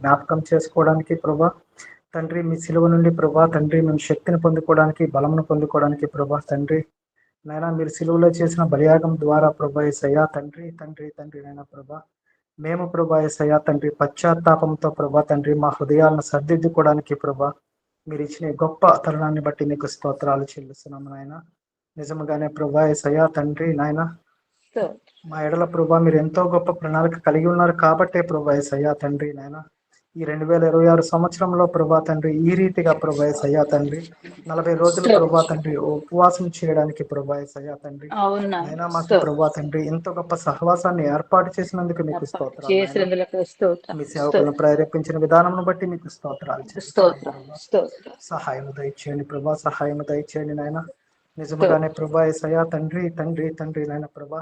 జ్ఞాపకం చేసుకోవడానికి ప్రభా తండ్రి, మీ సిలువ నుండి ప్రభా తండ్రి మేము శక్తిని పొందుకోవడానికి, బలమును పొందుకోవడానికి ప్రభా తండ్రి నైనా మీరు సిలువలో చేసిన బలియాగం ద్వారా ప్రభా యేసయ్యా తండ్రి తండ్రి తండ్రి నైనా ప్రభా మేము ప్రభా యేసయ్యా తండ్రి పశ్చాత్తాపంతో ప్రభా తండ్రి మా హృదయాలను సర్దిద్దుకోవడానికి ప్రభా మీరు ఇచ్చిన గొప్ప తరుణాన్ని బట్టి నీకు స్తోత్రాలు చెల్లిస్తున్నాము నాయన. నిజముగానే ప్రభా యేసయ్యా తండ్రి నాయన మా ఎడల ప్రభా మీరు ఎంతో గొప్ప ప్రణాళిక కలిగి ఉన్నారు కాబట్టే ప్రభా యేసయ్యా తండ్రి నాయన ఈ 2026 సంవత్సరంలో ప్రభా తండ్రి ఈ రీతిగా ప్రభా యేసయ్యా తండ్రి 40 రోజులు ప్రభా తండ్రి ఉపవాసం చేయడానికి ప్రభా యేసయ్యా తండ్రి అయినా మాకు ప్రభా తండ్రి ఎంత గొప్ప సహవాసాన్ని ఏర్పాటు చేసినందుకు మీకు స్తోత్రాలు నాయన. మీ సేవకులను ప్రేరేపించిన విధానం బట్టి మీకు స్తోత్రాలు చెల్లిస్తున్నాం. సహాయము దయచేయండి ప్రభా, సహాయము దయచేయండి నాయన. నిజముగానే ప్రభా యేసయ్యా తండ్రి తండ్రి తండ్రి నాయన ప్రభా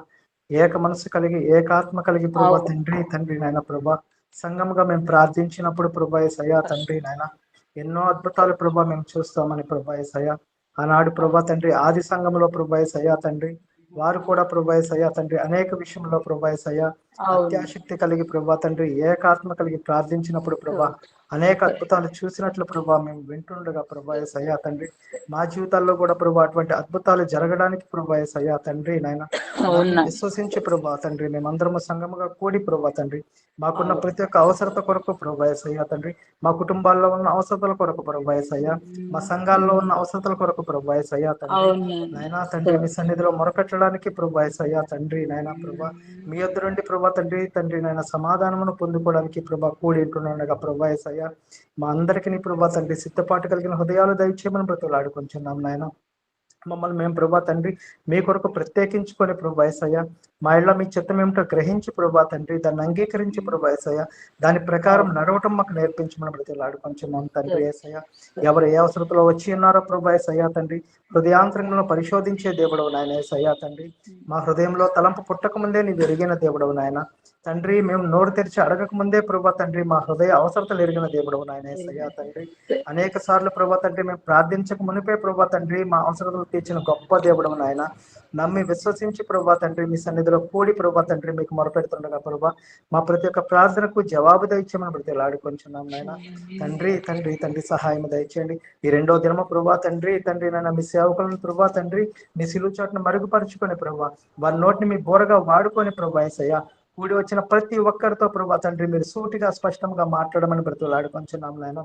ఏక మనసు కలిగి ఏకాత్మ కలిగి ప్రభా తండ్రి తండ్రి నాయన ప్రభా సంఘముగా మేము ప్రార్థించినప్పుడు ప్రభా యేసయ్యా తండ్రి నాయన ఎన్నో అద్భుతాలు ప్రభా మేము చూస్తామని ప్రభా యేసయ్యా ఆనాడు ప్రభా తండ్రి ఆది సంఘంలో ప్రభా యేసయ్యా తండ్రి వారు కూడా ప్రభా యేసయ్యా తండ్రి అనేక విషయంలో ప్రభా యేసయ్యా అత్యాశక్తి కలిగి ప్రభా తండ్రి ఏకాత్మ కలిగి ప్రార్థించినప్పుడు ప్రభా అనేక అద్భుతాలు చూసినట్లు ప్రభా మేము వింటుండగా ప్రభా యేసయ్యా తండ్రి మా జీవితాల్లో కూడా ప్రభా అటువంటి అద్భుతాలు జరగడానికి ప్రభా యేసయ్యా తండ్రి నాయన విశ్వసించి ప్రభా తండ్రి మేమందరము సంఘముగా కూడి ప్రభా తండ్రి మాకున్న ప్రతి ఒక్క అవసరత కొరకు ప్రభా యేసయ్యా తండ్రి మా కుటుంబాల్లో ఉన్న అవసరతల కొరకు ప్రభా యేసయ్యా మా సంఘాల్లో ఉన్న అవసరతల కొరకు ప్రభా యేసయ్యా తండ్రి నాయనా తండ్రి మీ సన్నిధిలో మొరపెట్టడానికి ప్రభా యేసయ్యా తండ్రి నాయన ప్రభా మీ యొద్ద నుండి ప్రభా తండ్రి తండ్రి నాయన సమాధానమును పొందుకోవడానికి ప్రభా కూడి ఉంటుండగా ప్రభా యేసయ్యా మా అందరికీ ప్రభా తండ్రి సిద్ధపాటు కలిగిన హృదయాలు దయచేయమని బ్రతులాడుకుంటున్నాం నాయన. మమ్మల్ని మేము ప్రభా తండ్రి మీ కొరకు ప్రత్యేకించుకొని ప్రభా యేసయ్యా మా ఇళ్ళ మీ చిత్తం ఏమిటో గ్రహించి ప్రభా తండ్రి దాన్ని అంగీకరించి ప్రభా యేసయ్యా దాని ప్రకారం నడవటం మాకు నేర్పించమని బ్రతిలాడుకుంటున్నాం తండ్రి యేసయ్యా. ఎవరు ఏ అవసరతలో వచ్చి ఉన్నారో ప్రభా యేసయ్యా తండ్రి హృదయాంతరంలో పరిశోధించే దేవుడవు నాయన యేసయ్యా తండ్రి మా హృదయంలో తలంపు పుట్టక ముందే నీవు ఎరిగిన దేవుడవు నాయన తండ్రి. మేము నోరు తెరిచి అడగక ముందే ప్రభా తండ్రి మా హృదయ అవసరతలు ఎరిగిన దేవుడవు నాయన యేసయ్యా తండ్రి. అనేక సార్లు ప్రభా తండ్రి మేము ప్రార్థించక మునిపే ప్రభా తండ్రి మా అవసరతలు తీర్చిన గొప్ప దేవుడవు నాయన. నమ్మి విశ్వసించి ప్రభా తండ్రి మీ సన్నిధిలో కూడి ప్రభా తండ్రి మీకు మొరపెడుతుండగా ప్రభా మా ప్రతి ఒక్క ప్రార్థనకు జవాబు దయచేయమని బ్రతిలాడుకుంటున్నాం నాయన. తండ్రి తండ్రి తండ్రి సహాయం దయచేయండి. ఈ 2వ దినము ప్రభా తండ్రి తండ్రి నాయన మీ సేవకులను ప్రభా తండ్రి మీ సిలువ చోటును మరుగుపరుచుకొని ప్రభా వారి నోటిని మీ బోరగా వాడుకొని ప్రభా యేసయ్యా కూడి వచ్చిన ప్రతి ఒక్కరితో ప్రభా తండ్రి మీరు సూటిగా స్పష్టంగా మాట్లాడమని బ్రతిలాడుకుంటున్నాం నాయన.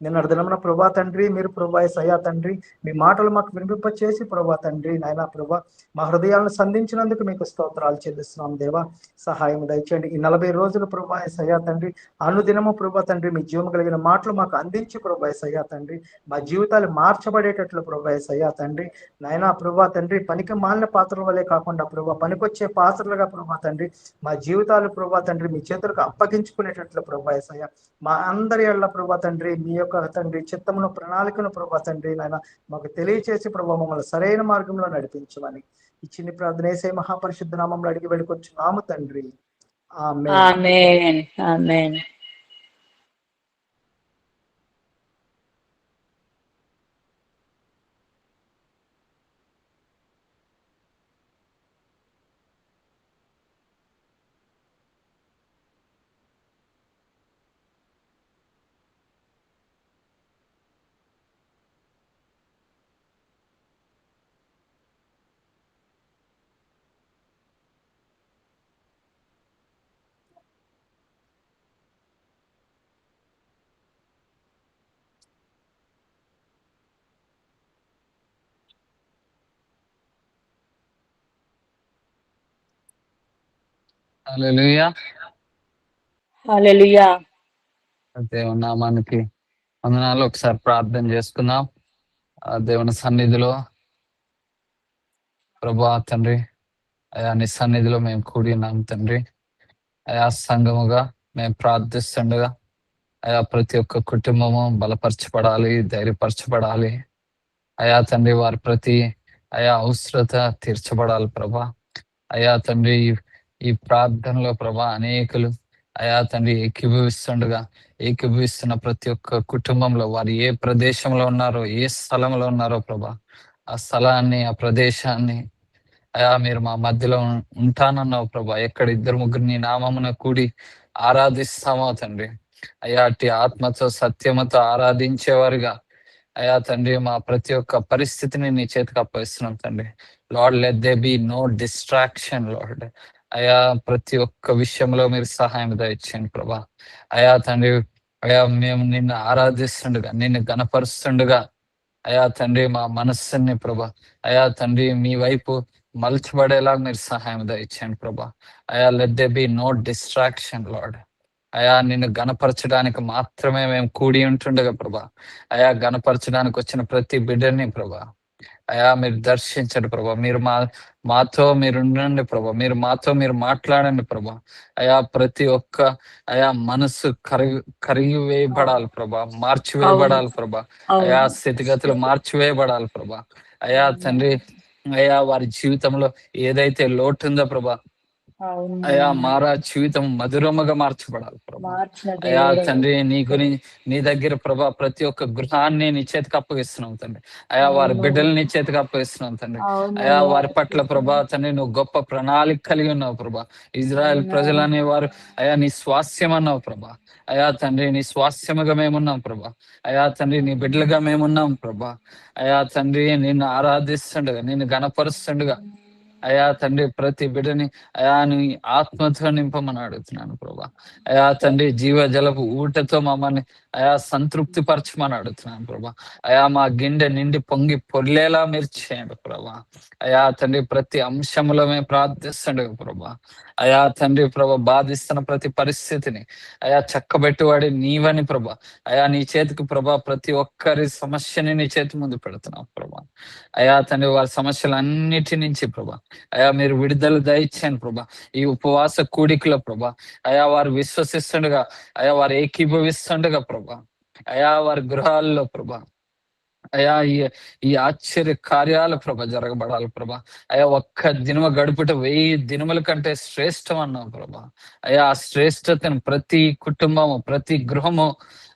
నిన్న దినమున ప్రభా తండ్రి మీరు ప్రభా యేసయ్యా తండ్రి మీ మాటలు మాకు వినిపింప చేసి ప్రభా తండ్రి నాయన ప్రభా మా హృదయాలను సంధించినందుకు మీకు స్తోత్రాలు చెల్లిస్తున్నాం దేవా. సహాయం దయచేయండి. ఈ 40 రోజులు ప్రభా యేసయ్యా తండ్రి అనుదినము ప్రభా తండ్రి మీ జీవం కలిగిన మాటలు మాకు అందించి ప్రభా యేసయ్యా తండ్రి మా జీవితాలు మార్చబడేటట్లు ప్రభా యేసయ్యా తండ్రి నాయన ప్రభా తండ్రి పనికి మాలిన పాత్రల వల్లే కాకుండా ప్రభా పనికొచ్చే పాత్రలుగా ప్రభా తండ్రి మా జీవితాలు ప్రభా తండ్రి మీ చేతులకు అప్పగించుకునేటట్లు ప్రభా యేసయ్యా మా అందరి ఏళ్ల ప్రభా తండ్రి మీ యొక్క తండ్రి చిత్తమును ప్రణాళికను ప్రభా తండ్రి నాయన మాకు తెలియచేసి ప్రభా మమ్మల్ని సరైన మార్గంలో నడిపించమని ఈ చిన్ని ప్రార్థన యేసే మహాపరిశుద్ధ నామంలో అడిగి వేడుకొచ్చున్నాము తండ్రి. ఆమేన్ ఆమేన్. హల్లెలూయా. హల్లెలూయా. దేవుని నామానికి వందనాలు. ఒకసారి ప్రార్థన చేసుకుందాం. దేవుని సన్నిధిలో ప్రభువా తండ్రి అయా నీ సన్నిధిలో మేము కూడి ఉన్నాం తండ్రి. అయా సంఘముగా మేము ప్రార్థిస్తుండగా అయా ప్రతి ఒక్క కుటుంబము బలపరచబడాలి, ధైర్యపరచబడాలి. అయా తండ్రి వారి ప్రతి అయా అవసరత తీర్చబడాలి ప్రభా. అయా తండ్రి ఈ ప్రార్థనలో ప్రభా అనేకులు అయా తండ్రి ఏకీభవిస్తున్న ప్రతి ఒక్క కుటుంబంలో వారు ఏ ప్రదేశంలో ఉన్నారో, ఏ స్థలంలో ఉన్నారో ప్రభా ఆ స్థలాన్ని, ఆ ప్రదేశాన్ని అయా మీరు మా మధ్యలో ఉంటానన్నావు ప్రభా. ఎక్కడ 2-3 నీ నామమున కూడి ఆరాధిస్తామో తండ్రి అయ్యా అట్టి ఆత్మతో సత్యముతో ఆరాధించేవారుగా అయ్యా తండ్రి మా ప్రతి ఒక్క పరిస్థితిని నీ చేతికి అప్పగిస్తున్నాం తండ్రి. Lord let there be no distraction lord. అయ్యా ప్రతి ఒక్క విషయంలో మీరు సహాయం దయచేయండి ప్రభా. అయ్యా తండ్రి అయ్యా మేము నిన్ను ఆరాధిస్తుండగా నిన్ను గణపరుస్తుండగా అయ్యా తండ్రి మా మనస్సుని ప్రభా అయ్యా తండ్రి మీ వైపు మలచబడేలా మీరు సహాయం దయచేయండి ప్రభా. అయ్యా let there be no distraction lord. అయా నిన్ను గణపరచడానికి మాత్రమే మేము కూడి ఉంటుండగా ప్రభా. అయా గణపరచడానికి వచ్చిన ప్రతి బిడ్డని ప్రభా అయా మీరు దర్శించండి ప్రభా. మీరు మాతో మీరు ఉండండి ప్రభా. మీరు మాట్లాడండి ప్రభా. అయా ప్రతి ఒక్క అయా మనసు కరిగి వేయబడాలి ప్రభా, మార్చివేయబడాలి ప్రభా. అయా స్థితిగతులు మార్చివేయబడాలి ప్రభా. అయా తండ్రి అయా వారి జీవితంలో ఏదైతే లోటు ఉందో ప్రభా అయా మారా జీవితం మధురముగా మార్చబడాలి ప్రభా. అయా తండ్రి నీ దగ్గర ప్రభా ప్రతి ఒక్క గృహాన్ని నీ చేతికి అప్పగిస్తున్నాం తండ్రి. అయా వారి బిడ్డలు నీ చేతికి అప్పగిస్తున్నాం తండ్రి. అయా వారి పట్ల ప్రభా తండ్రి నువ్వు గొప్ప ప్రణాళిక కలిగి ఉన్నావు ప్రభా. ఇజ్రాయెల్ ప్రజలు అనేవారు అయా నీ స్వాస్థ్యం అన్నావు ప్రభా. అయా తండ్రి నీ స్వాస్థ్యముగా మేమున్నాం ప్రభా. అయా తండ్రి నీ బిడ్డలుగా మేమున్నాం ప్రభా. అయా తండ్రి నిన్ను ఆరాధిస్తుండగా నిన్ను గణపరుస్తుండగా అయా తండ్రి ప్రతి బిడ్డని అయా నీ ఆత్మతో నింపమని అడుగుతున్నాను ప్రభా. అయా తండ్రి జీవజలపు ఊటతో మమ్మల్ని అయా సంతృప్తి పరచమని అడుగుతున్నాను ప్రభా. అయా మా గిన్నె నిండి పొంగి పొర్లేలా మీరు చేయండి ప్రభా. అయా తండ్రి ప్రతి అంశంలో మేము ప్రార్థిస్తుండగా ప్రభా. అయా తండ్రి ప్రభా బాధిస్తున్న ప్రతి పరిస్థితిని అయా చక్కబెట్టువాడి నీవని ప్రభా. అయా నీ చేతికి ప్రభా ప్రతి ఒక్కరి సమస్యని నీ చేతి ముందు పెడుతున్నాం ప్రభా. అయా తండ్రి వారి సమస్యలన్నిటి నుంచి ప్రభా అయా మీరు విడుదల దయచేయండి ప్రభా. ఈ ఉపవాస కూడికలో ప్రభా అయా వారు విశ్వసిస్తుండగా అయా వారు ఏకీభవిస్తుండగా ప్రభా అయా వారి గృహాల్లో ప్రభా అయా ఈ ఆశ్చర్య కార్యాలు ప్రభా జరగబడాలి ప్రభా. అయా ఒక్క దినమ గడుపుట 1000 దినముల కంటే శ్రేష్టం అన్నావు ప్రభా. అయా ఆ శ్రేష్టతను ప్రతి కుటుంబము ప్రతి గృహము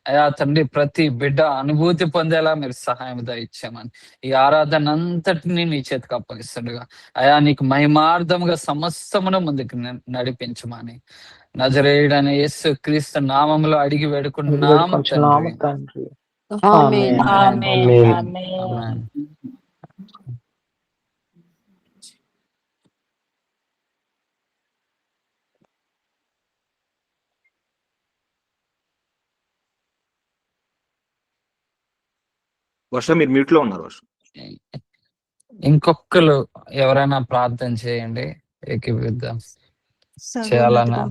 అయా తండ్రి ప్రతి బిడ్డ అనుభూతి పొందేలా మీరు సహాయం దయచేయమని ఈ ఆరాధన అంతటిని నీ చేతికి అప్పగిస్తుండగా అయా నీకు మహిమార్థముగా సమస్తమును ముందుకు నడిపించమని నజరేయుడైన యేసు క్రీస్తు నామములో అడిగి వేడుకుంటున్నాము తండ్రి. ఆమేన్ ఆమేన్ ఆమేన్. ఆమేన్. వర్షం మీరు మ్యూట్ లో ఉన్నారు. వర్షం ఇంకొకరు ఎవరైనా ప్రార్థన చేయండి ఏకీవిద్దాం చేయాలన్నా.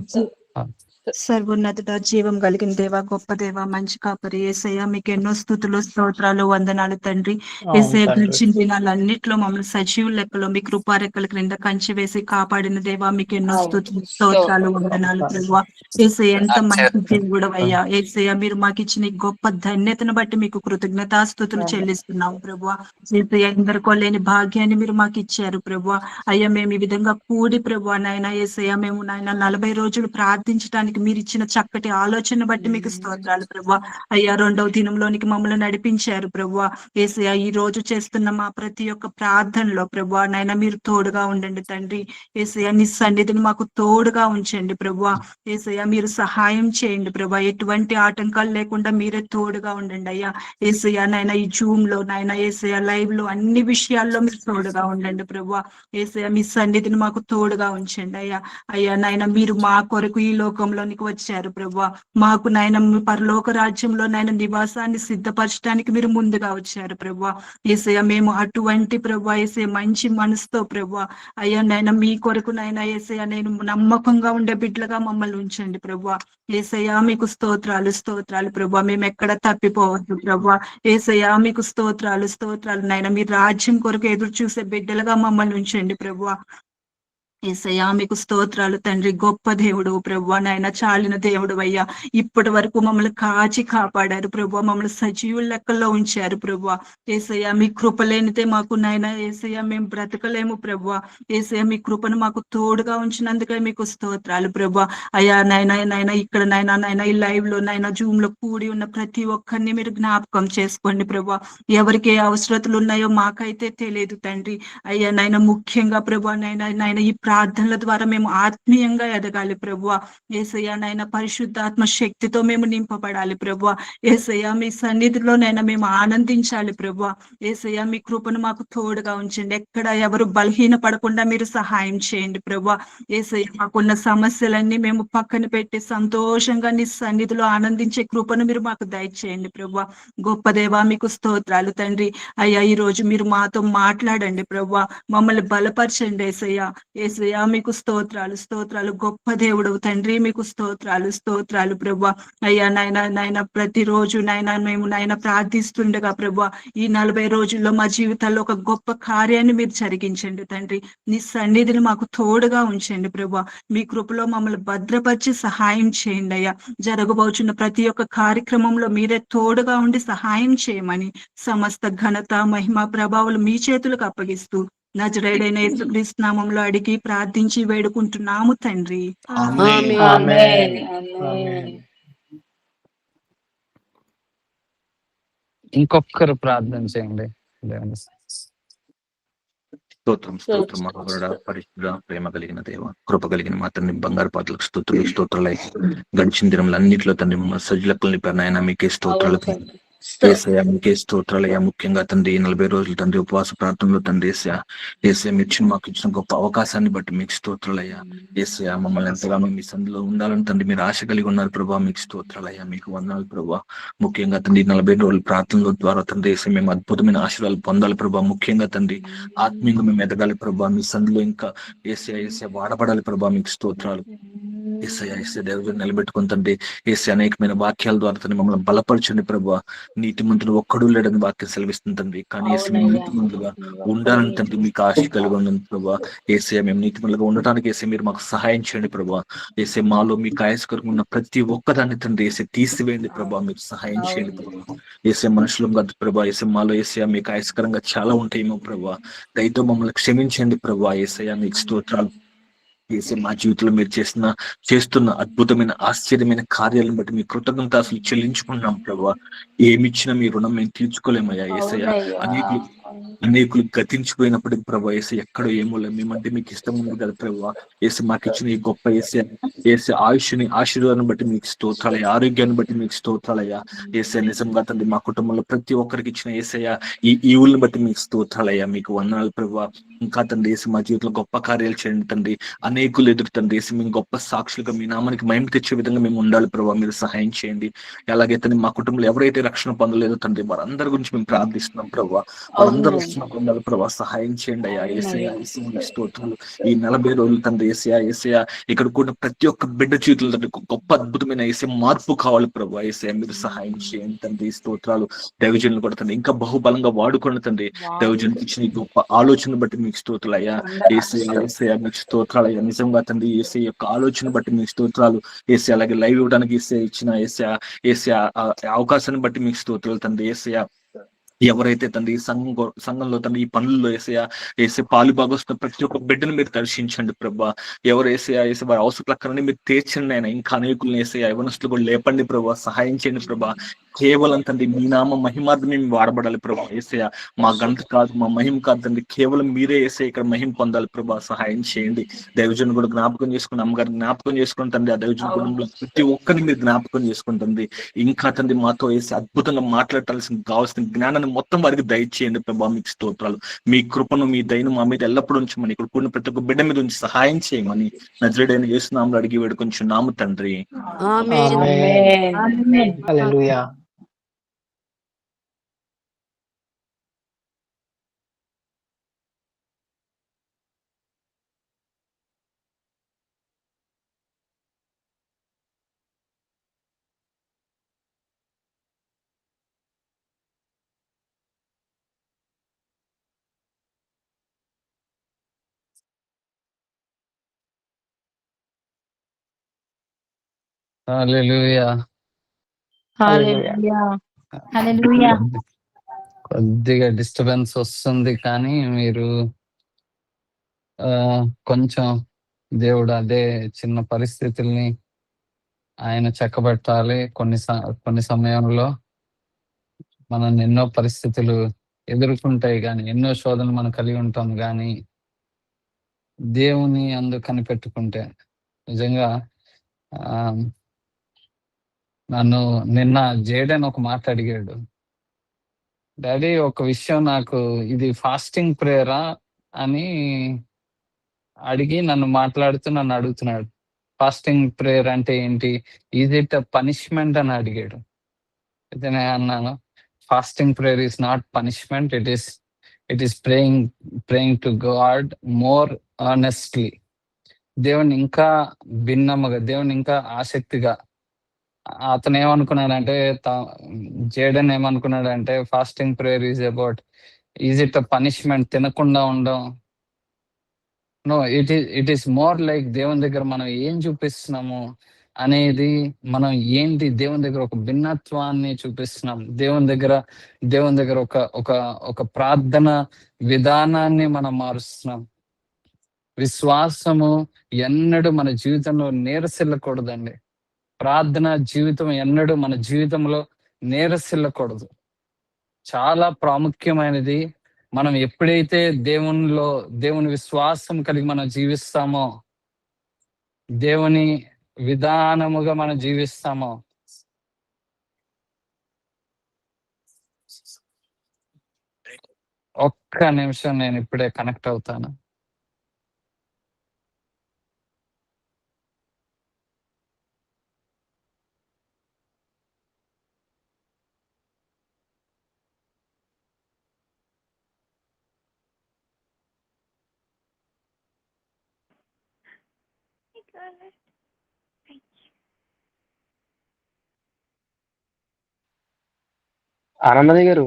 సర్వోన్నతుడ జీవం కలిగిన దేవ గొప్ప దేవ మంచి కాపరి యేసయ్య మీకు ఎన్నో స్తుతులు స్తోత్రాలు వందనాలు తండ్రి. యేసయ్య గడిచిన దినాలన్నిట్లో మమ్మల్ని సజీవుల లెక్కలో మీ కృపారెక్కల క్రింద కంచి వేసి కాపాడిన దేవ మీకు ఎన్నో స్తుతులు స్తోత్రాలు వందనాలు దేవ. యేసయ్య ఎంత మంచి దేవుడు అయ్యా. యేసయ్య మీరు మాకు ఇచ్చిన గొప్ప ధన్యతను బట్టి మీకు కృతజ్ఞతాస్తుతులు చెల్లిస్తున్నాం ప్రభువా. యేసయ్య ఎందరికో లేని భాగ్యాన్ని మీరు మాకు ఇచ్చారు ప్రభువా. అయ్యా మేము ఈ విధంగా కూడి ప్రభువా నాయన యేసయ్య మేము నాయన 40 రోజులు ప్రార్థించడానికి మీరు ఇచ్చిన చక్కటి ఆలోచన బట్టి మీకు స్తోత్రాలు ప్రభువా. అయ్యా 2వ దినంలోనికి మమ్మల్ని నడిపించారు ప్రభువా. యేసయ్య ఈ రోజు చేస్తున్న మా ప్రతి ఒక్క ప్రార్థనలో ప్రభువా నాయన మీరు తోడుగా ఉండండి తండ్రి. యేసయ్య నీ సన్నిధిని మాకు తోడుగా ఉంచండి ప్రభువా. యేసయ్య మీరు సహాయం చేయండి ప్రభువా. ఎటువంటి ఆటంకాలు లేకుండా మీరే తోడుగా ఉండండి అయ్యా. యేసయ్య నాయన ఈ జూమ్ లో నాయన యేసయ్య లైవ్ లో అన్ని విషయాల్లో మీరు తోడుగా ఉండండి ప్రభువా. యేసయ్య మీ సన్నిధిని మాకు తోడుగా ఉంచండి అయ్యా. అయ్యా నాయన మీరు మా కొరకు ఈ లోకంలోనికి వచ్చారు ప్రభువా. మాకు నాయన పరలోక రాజ్యంలో నాయన నివాసాన్ని సిద్ధపరచడానికి మీరు ముందుగా వచ్చారు ప్రభువా. యేసయ్య మేము అటువంటి ప్రభువా యేసయ్య మంచి మనసుతో ప్రభువా అయ్యా నాయన మీ కొరకు నాయన యేసయ్య నేను నమ్మకంగా ఉండే బిడ్డలుగా మమ్మల్ని ఉంచండి ప్రభువా. యేసయ్య మీకు స్తోత్రాలు స్తోత్రాలు ప్రభువా. మేము ఎక్కడ తప్పిపోవద్దు ప్రభువా. యేసయ్య మీకు స్తోత్రాలు స్తోత్రాలు నాయన మీ రాజ్యం కొరకు ఎదురు చూసే బిడ్డలుగా మమ్మల్ని ఉంచండి ప్రభువా. యేసయ్యా మీకు స్తోత్రాలు తండ్రి. గొప్ప దేవుడు ప్రభువా నాయన చాలిన దేవుడు అయ్యా. ఇప్పటి వరకు మమ్మల్ని కాచి కాపాడారు ప్రభువా. మమ్మల్ని సజీవుల లెక్కల్లో ఉంచారు ప్రభువా. యేసయ్య మీ కృప లేనితే మాకు నాయన యేసయ్య మేము బ్రతకలేము ప్రభువా. యేసయ్య మీ కృపను మాకు తోడుగా ఉంచినందుకే మీకు స్తోత్రాలు ప్రభువా. అయ్యా నాయన ఇక్కడ నాయన ఈ లైవ్ లో నాయన జూమ్ లో కూడి ఉన్న ప్రతి ఒక్కరిని మీరు జ్ఞాపకం చేసుకోండి ప్రభువా. ఎవరికి ఏ అవసరతలు ఉన్నాయో మాకైతే తెలియదు తండ్రి. అయ్యా నాయన ముఖ్యంగా ప్రభువా నాయన ఈ ప్రార్థనల ద్వారా మేము ఆత్మీయంగా ఎదగాలి ప్రభువా. యేసయ్య నాయన పరిశుద్ధాత్మ శక్తితో మేము నింపబడాలి ప్రభువా. యేసయ్య మీ సన్నిధిలోనైనా మేము ఆనందించాలి ప్రభువా. యేసయ్య మీ కృపను మాకు తోడుగా ఉంచండి. ఎక్కడ ఎవరు బలహీన పడకుండా మీరు సహాయం చేయండి ప్రభువా. యేసయ్య మాకున్న సమస్యలన్నీ మేము పక్కన పెట్టి సంతోషంగా నీ సన్నిధిలో ఆనందించే కృపను మీరు మాకు దయచేయండి ప్రభువా. గొప్ప దేవా మీకు స్తోత్రాలు తండ్రి. అయ్యా ఈ రోజు మీరు మాతో మాట్లాడండి ప్రభువా. మమ్మల్ని బలపరచండి యేసయ్య. యేసయ్య మీకు స్తోత్రాలు స్తోత్రాలు. గొప్ప దేవుడు తండ్రి మీకు స్తోత్రాలు స్తోత్రాలు ప్రభువా. అయ్యా నాయన ప్రతిరోజు మేము ప్రార్థిస్తుండగా ప్రభువా ఈ 40 రోజుల్లో మా జీవితాల్లో ఒక గొప్ప కార్యాన్ని మీరు జరిగించండి తండ్రి. నీ సన్నిధిని మాకు తోడుగా ఉంచండి ప్రభువా. మీ కృపలో మమ్మల్ని భద్రపరిచి సహాయం చేయండి అయ్యా. జరగబోచున్న ప్రతి ఒక్క కార్యక్రమంలో మీరే తోడుగా ఉండి సహాయం చేయమని సమస్త ఘనత మహిమ ప్రభావాలు మీ చేతులకు అప్పగిస్తూ నజరేయుడైన యేసుక్రీస్తు నామములో అడిగి ప్రార్థించి వేడుకుంటున్నాము తండ్రి. ఆమేన్. ఆమేన్. ఆమేన్. ఇంకొకరు ప్రార్థన చేయండి. దేవుని స్తోత్రం స్తోత్రం మహాగరుడ పరిశుద్ధ ప్రేమ కలిగిన దేవ కృప కలిగిన మా తండ్రి బంగారు పాటలకు స్తోత్రాలై గడిచిన దినములు అన్నింటిలో తండ్రి మమ్మల్ని సజ్జలకుల్ని నింపారు నాయన మీకే స్తోత్రాలు ఏసయ్య మీకే స్తోత్రాలయ్యా. ముఖ్యంగా తండ్రి 40 రోజులు తండ్రి ఉపవాస ప్రార్థనలో తండ్రి ఏసయ్య మీరు మాకు ఇచ్చిన గొప్ప అవకాశాన్ని బట్టి మీకు స్తోత్రాలయ్యా. ఏసయ్య మమ్మల్ని ఎంతగానో మీ సందులో ఉండాలని తండ్రి మీరు ఆశ కలిగి ఉన్నారు ప్రభావ. మీకు స్తోత్రాలయ్యా, మీకు వందనాలు ప్రభావ. ముఖ్యంగా తండ్రి 40 రోజుల ప్రార్థనల ద్వారా తండ్రి ఏసయ్య మేము అద్భుతమైన ఆశీర్వాదాలు పొందాలి ప్రభావ. ముఖ్యంగా తండ్రి ఆత్మీయంగా మేము ఎదగాలి ప్రభావ. మీ సందులో ఇంకా ఏసయ్య వాడబడాలి ప్రభావ. మీకు స్తోత్రాలు ఏసయ్య దేవుడు నిలబెట్టుకుని తండ్రి అనేకమైన వాక్యాల ద్వారా తండ్రి మమ్మల్ని బలపరచండి ప్రభావ. నీతి మంత్రులు ఒక్కడు లేడని వాక్యం సెలవిస్తుంది తండ్రి. కానీ నీతి మంత్రులుగా ఉండాలని తండ్రి మీకు ఆశ కలిగి ఉండండి ప్రభావ. మేము నీతి మంత్రులుగా ఉండటానికి మీరు మాకు సహాయం చేయండి ప్రభావ. మాలో మీకు ఆయాసకరంగా ఉన్న ప్రతి ఒక్కదాన్ని తండ్రి తీసివేయండి ప్రభావ. మీకు సహాయం చేయండి ప్రభావ. మనుషులు కాదు ప్రభావ. మాలో మీకు ఆయాసకరంగా చాలా ఉంటాయేమో ప్రభావ. దయతో మమ్మల్ని క్షమించండి ప్రభావ. మీకు స్తోత్రాలు. మా జీవితంలో మీరు చేస్తున్న అద్భుతమైన ఆశ్చర్యమైన కార్యాలను బట్టి మీ కృతజ్ఞత అసలు చెల్లించుకున్నాం ప్రభావ. ఏమిచ్చినా మీ రుణం మేము తీర్చుకోలేమయ్యా. అనేకులు గతించిపోయినప్పటికీ ప్రభావ ఎక్కడో ఏమో మేమంటే మీకు ఇష్టం ఉంది కదా ప్రభావ. మాకు ఇచ్చిన ఈ గొప్ప ఆయుష్ని ఆశీర్వాదాన్ని బట్టి మీకు స్తోత్రాలయ్యా. ఆరోగ్యాన్ని బట్టి మీకు స్తోత్రాలయ్యా. నిజంగా తండ్రి మా కుటుంబంలో ప్రతి ఒక్కరికి ఇచ్చిన ఈ ఈవుల్ని బట్టి మీకు స్తోత్రాలయ్యా. మీకు వందనాలు ప్రభావ. ఇంకా తండ్రి మా జీవితంలో గొప్ప కార్యాలు చేయండి తండ్రి. అనేకులు ఎదురు తండ్రి మేము గొప్ప సాక్షులుగా మీ నామానికి మహిమ తెచ్చే విధంగా మేము ఉండాలి ప్రభావ. మీరు సహాయం చేయండి. అలాగే తండ్రి మా కుటుంబంలో ఎవరైతే రక్షణ పొందలేదో తండ్రి వారందరి గురించి మేము ప్రార్థిస్తున్నాం ప్రభావ. వారందరూ రక్షణ పొందాలి ప్రభావ. సహాయం చేయండి అయ్యా. స్తోత్రాలు. ఈ 40 రోజులు తండ్రి ఏసయ్య ఇక్కడ కూడా ప్రతి ఒక్క బిడ్డ జీవితంలో తండ్రి గొప్ప అద్భుతమైన మార్పు కావాలి ప్రభావ. మీరు సహాయం చేయండి తండ్రి. స్తోత్రాలు. దైవజనులు కూడా తండ్రి ఇంకా బహుబలంగా వాడుకోండి తండ్రి. దైవజనులకు ఇచ్చిన ఈ గొప్ప ఆలోచన బట్టి మీకు స్తోత్రాలు అయ్యా. ఏసయ్య మీకు స్తోత్రాలు అయ్యా. నిజంగా తండ్రి యొక్క ఆలోచన బట్టి మీకు స్తోత్రాలు. అలాగే లైవ్ ఇవ్వడానికి ఇచ్చిన అవకాశాన్ని బట్టి మీకు స్తోత్రాలు తండ్రి. ఎవరైతే తండ్రి సంఘంలో తండ్రి ఈ పనుల్లో పాలు భాగస్తున్న ప్రతి ఒక్క బిడ్డను మీరు దర్శించండి ప్రభా. ఎవరు వారి అవసరాన్ని మీరు తీర్చండి ఆయన. ఇంకా అనేకులను యవనస్తులు కూడా లేపండి ప్రభా. సహాయం చేయండి ప్రభా. కేవలం తండ్రి మీ నామ మహిమార్థమే మేము వాడబడాలి ప్రభా. మా గంట కాదు, మా మహిమ కాదు తండ్రి. కేవలం మీరే ఇక్కడ మహిమ పొందాలి ప్రభా. సహాయం చేయండి. దైవజను కూడా జ్ఞాపకం చేసుకుని అమ్మగారు జ్ఞాపకం చేసుకుని తండ్రి. ఆ దైవజన కుటుంబంలో ప్రతి ఒక్కరిని మీరు జ్ఞాపకం చేసుకుంటుంది. ఇంకా తండ్రి మాతో అద్భుతంగా మాట్లాడాల్సిన కావాల్సిన జ్ఞానాన్ని మొత్తం వారికి దయచేయండి ప్రభా. మీకు స్తోత్రాలు. మీ కృపను మీ దయను మా మీద ఎల్లప్పుడూ ఉంచమని, ఇక్కడ కూడిన ప్రతి ఒక్క బిడ్డ మీద ఉంచి సహాయం చేయమని నజరేయుడైన యేసు నామములో అడిగి వేడుకొంచున్నాము తండ్రి. హల్లెలూయా. హల్లెలూయా. హల్లెలూయా. హల్లెలూయా. కొద్దిగా డిస్టర్బెన్స్ వస్తుంది కానీ మీరు కొంచెం దేవుడు అదే చిన్న పరిస్థితుల్ని ఆయన చక్కబెట్టాలి. కొన్ని సమయంలో మనం ఎన్నో పరిస్థితులు ఎదుర్కొంటాయి కానీ, ఎన్నో శోధనలు మనం కలిగి ఉంటాం కానీ దేవుని అందు కనిపెట్టుకుంటే నిజంగా ఆ నన్ను నిన్న జేడన్ ఒక మాట అడిగాడు, డాడీ ఒక విషయం నాకు ఇది ఫాస్టింగ్ ప్రేయరా అని అడిగి నన్ను అడుగుతున్నాడు. ఫాస్టింగ్ ప్రేయర్ అంటే ఏంటి, ఈజ్ ఇట్ అ పనిష్మెంట్ అని అడిగాడు. అయితే నేను అన్నాను, fasting prayer is not punishment, it is praying to God more honestly. దేవుని ఇంకా భిన్నముగా, దేవుని ఇంకా ఆసక్తిగా. అతను ఏమనుకున్నాడంటే, జేడన్ ఏమనుకున్నాడంటే fasting prayer is it a punishment, తినకుండా ఉండడం. No, it is more like దేవుని దగ్గర మనం ఏం చూపిస్తున్నాము అనేది, మనం ఏంటి దేవుని దగ్గర ఒక భిన్నత్వాన్ని చూపిస్తున్నాం. దేవుని దగ్గర ఒక ప్రార్థన విధానాన్ని మనం మారుస్తున్నాం. విశ్వాసము ఎన్నడూ మన జీవితంలో నీరసిల్లకూడదండి. ప్రార్థన జీవితం ఎన్నడూ మన జీవితంలో నీరసిల్లకూడదు. చాలా ప్రాముఖ్యమైనది. మనం ఎప్పుడైతే దేవుని విశ్వాసం కలిగి మనం జీవిస్తామో, దేవుని విధానముగా మనం జీవిస్తామో, ఒక్క నిమిషం నేను ఇప్పుడే కనెక్ట్ అవుతాను. ఆనందయ్య గారు,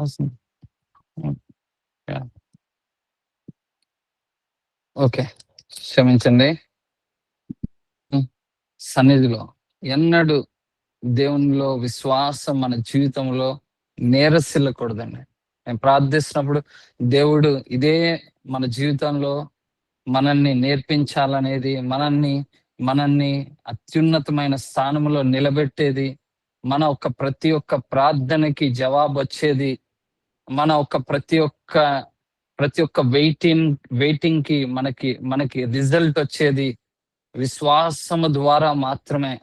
Awesome. Yeah. ఓకే, క్షమించండి. సన్నిధిలో ఎన్నడూ దేవునిలో విశ్వాసం మన జీవితంలో నీరసిల్లకూడదండి. నేను ప్రార్థిస్తున్నప్పుడు దేవుడు ఇదే మన జీవితంలో మనల్ని నేర్పించాలనేది, మనల్ని అత్యున్నతమైన స్థానంలో నిలబెట్టేది, మన ప్రతి ఒక్క ప్రార్థనకి జవాబు వచ్చేది, మన ప్రతి ఒక్క వెయిటింగ్ కి మనకి రిజల్ట్ వచ్చేది విశ్వాసము ద్వారా మాత్రమే.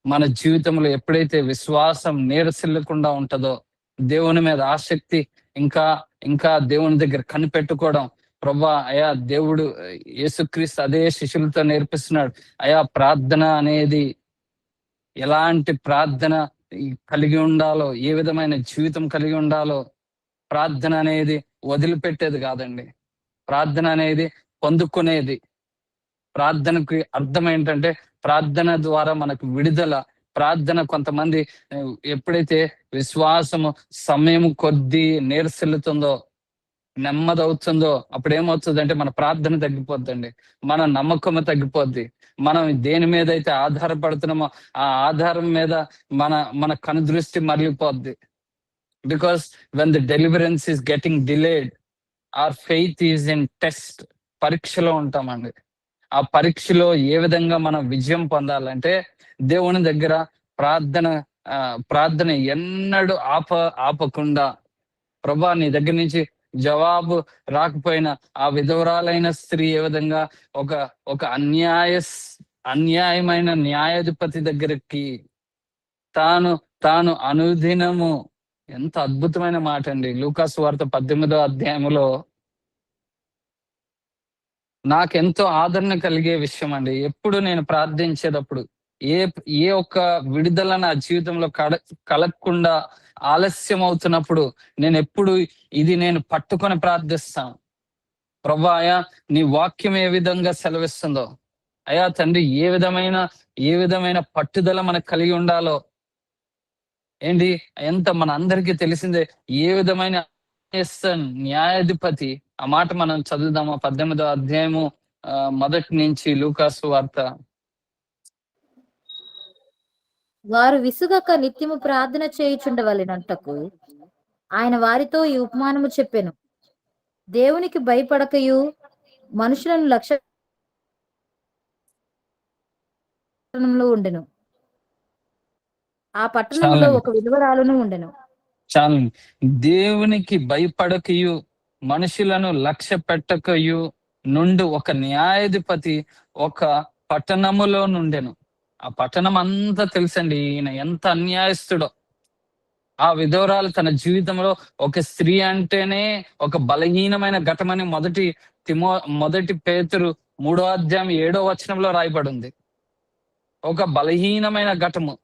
మన జీవితంలో ఎప్పుడైతే విశ్వాసం నీరసిల్లకుండా ఉంటుందో, దేవుని మీద ఆసక్తి, ఇంకా దేవుని దగ్గర కనిపెట్టుకోవడం. ప్రభా, అయా దేవుడు యేసుక్రీస్తు అదే శిష్యులతో నేర్పిస్తున్నాడు. అయా ప్రార్థన అనేది ఎలాంటి ప్రార్థన కలిగి ఉండాలో, ఏ విధమైన జీవితం కలిగి ఉండాలో. ప్రార్థన అనేది వదిలిపెట్టేది కాదండి. ప్రార్థన అనేది పొందుకునేది. ప్రార్థనకి అర్థం ఏంటంటే, ప్రార్థన ద్వారా మనకు విడుదల. ప్రార్థన కొంతమంది ఎప్పుడైతే విశ్వాసము సమయం కొద్దీ నీరసిల్లుతుందో, నెమ్మదవుతుందో, అప్పుడు ఏమవుతుందంటే మన ప్రార్థన తగ్గిపోద్దండి, మన నమ్మకము తగ్గిపోద్ది. మనం దేని మీద అయితే ఆధారపడుతున్నామో ఆ ఆధారం మీద మన కనుదృష్టి మరలిపోద్ది. Because when the deliverance is getting delayed, our faith is in test. పరీక్షలో ఉంటామండి. ఆ పరీక్షలో ఏ విధంగా మనం విజయం పొందాలంటే, దేవుని దగ్గర ప్రార్థన ఎన్నడూ ఆపకుండా, ప్రభా నీ దగ్గర నుంచి జవాబు రాకపోయినా, ఆ విధవరాలైన స్త్రీ ఏ విధంగా ఒక అన్యాయమైన న్యాయాధిపతి దగ్గరికి తాను అనుదినము, ఎంత అద్భుతమైన మాట అండి. లూకాసు వార్త 18వ అధ్యాయంలో నాకెంతో ఆదరణ కలిగే విషయం అండి. ఎప్పుడు నేను ప్రార్థించేటప్పుడు ఏ ఒక్క విడుదల నా జీవితంలో కలగకుండా ఆలస్యం అవుతున్నప్పుడు, నేను ఎప్పుడు నేను పట్టుకొని ప్రార్థిస్తాను. ప్రభువా, నీ వాక్యం ఏ విధంగా సెలవిస్తుందో, అయ్యా తండ్రి, ఏ విధమైన పట్టుదల మనకు కలిగి ఉండాలో ఏంటి, ఎంత మన అందరికీ తెలిసిందే. ఏ విధమైన న్యాయాధిపతి, ఆ మాట మనం చదువుదామా? 18వ అధ్యాయము మొదటి నుంచి లూకాసు వార్త. వారు విసుగక నిత్యము ప్రార్థన చేయుచుండవలెనంటకు ఆయన వారితో ఈ ఉపమానము చెప్పెను. దేవునికి భయపడకయు మనుషులను లక్ష్యంలో ఉండెను. ఆ పట్టణంలో ఒక విధవరాలును ఉండెను. చాలు. దేవునికి భయపడకయు మనుషులను లక్ష్య పెట్టకయు నుండి ఒక న్యాయాధిపతి ఒక పట్టణములో నుండెను. ఆ పట్టణం అంతా తెలుసండి, ఈయన ఎంత అన్యాయస్తుడో. ఆ విధవరాలు తన జీవితంలో ఒక స్త్రీ అంటేనే ఒక బలహీనమైన ఘటమని మొదటి పేతురు 3వ అధ్యాయం 7వ వచనంలో రాయబడింది. ఒక బలహీనమైన ఘటము.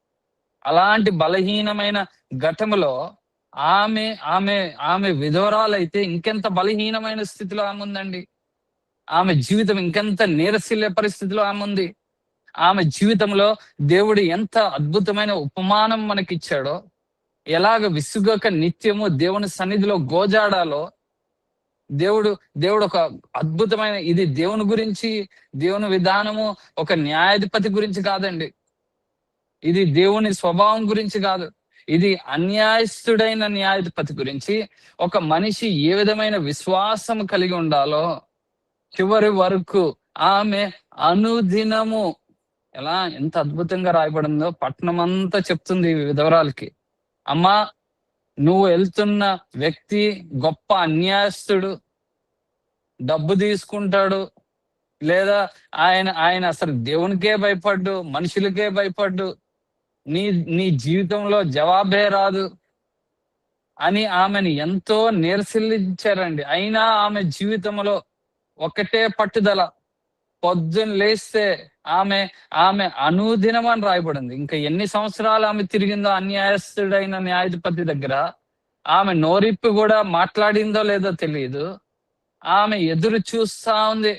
అలాంటి బలహీనమైన ఘటములో ఆమె విధవరాలైతే ఇంకెంత బలహీనమైన స్థితిలో ఆమె ఉందండి. ఆమె జీవితం ఇంకెంత నీరసిల్లే పరిస్థితిలో ఆమె ఉంది. ఆమె జీవితంలో దేవుడు ఎంత అద్భుతమైన ఉపమానం మనకిచ్చాడో, ఎలాగ విసుగక నిత్యము దేవుని సన్నిధిలో గోజాడాలో, దేవుడు ఒక అద్భుతమైన, ఇది దేవుని గురించి, దేవుని విధానము ఒక న్యాయాధిపతి గురించి కాదండి. ఇది దేవుని స్వభావం గురించి కాదు. ఇది అన్యాయస్తుడైన న్యాయాధిపతి గురించి. ఒక మనిషి ఏ విధమైన విశ్వాసం కలిగి ఉండాలో, చివరి వరకు ఆమె అనుదినము ఎంత అద్భుతంగా రాయబడిందో పట్టణం అంతా చెప్తుంది విధవరాలకి. అమ్మా, నువ్వు వెళ్తున్న వ్యక్తి గొప్ప అన్యాయస్తుడు, డబ్బు తీసుకుంటాడు, లేదా ఆయన అసలు దేవునికే భయపడ్డు, మనుషులకే భయపడ్డు, నీ జీవితంలో జవాబే రాదు అని ఆమెను ఎంతో నిరసిల్లించారండి. అయినా ఆమె జీవితంలో ఒకటే పట్టుదల. పొద్దున్న లేస్తే ఆమె అనుదినం అని రాయబడింది. ఇంకా ఎన్ని సంవత్సరాలు ఆమె తిరిగిందో అన్యాయస్తుడైన న్యాయాధిపతి దగ్గర. ఆమె నోరిప్పి కూడా మాట్లాడిందో లేదో తెలియదు. ఆమె ఎదురు చూస్తా ఉంది.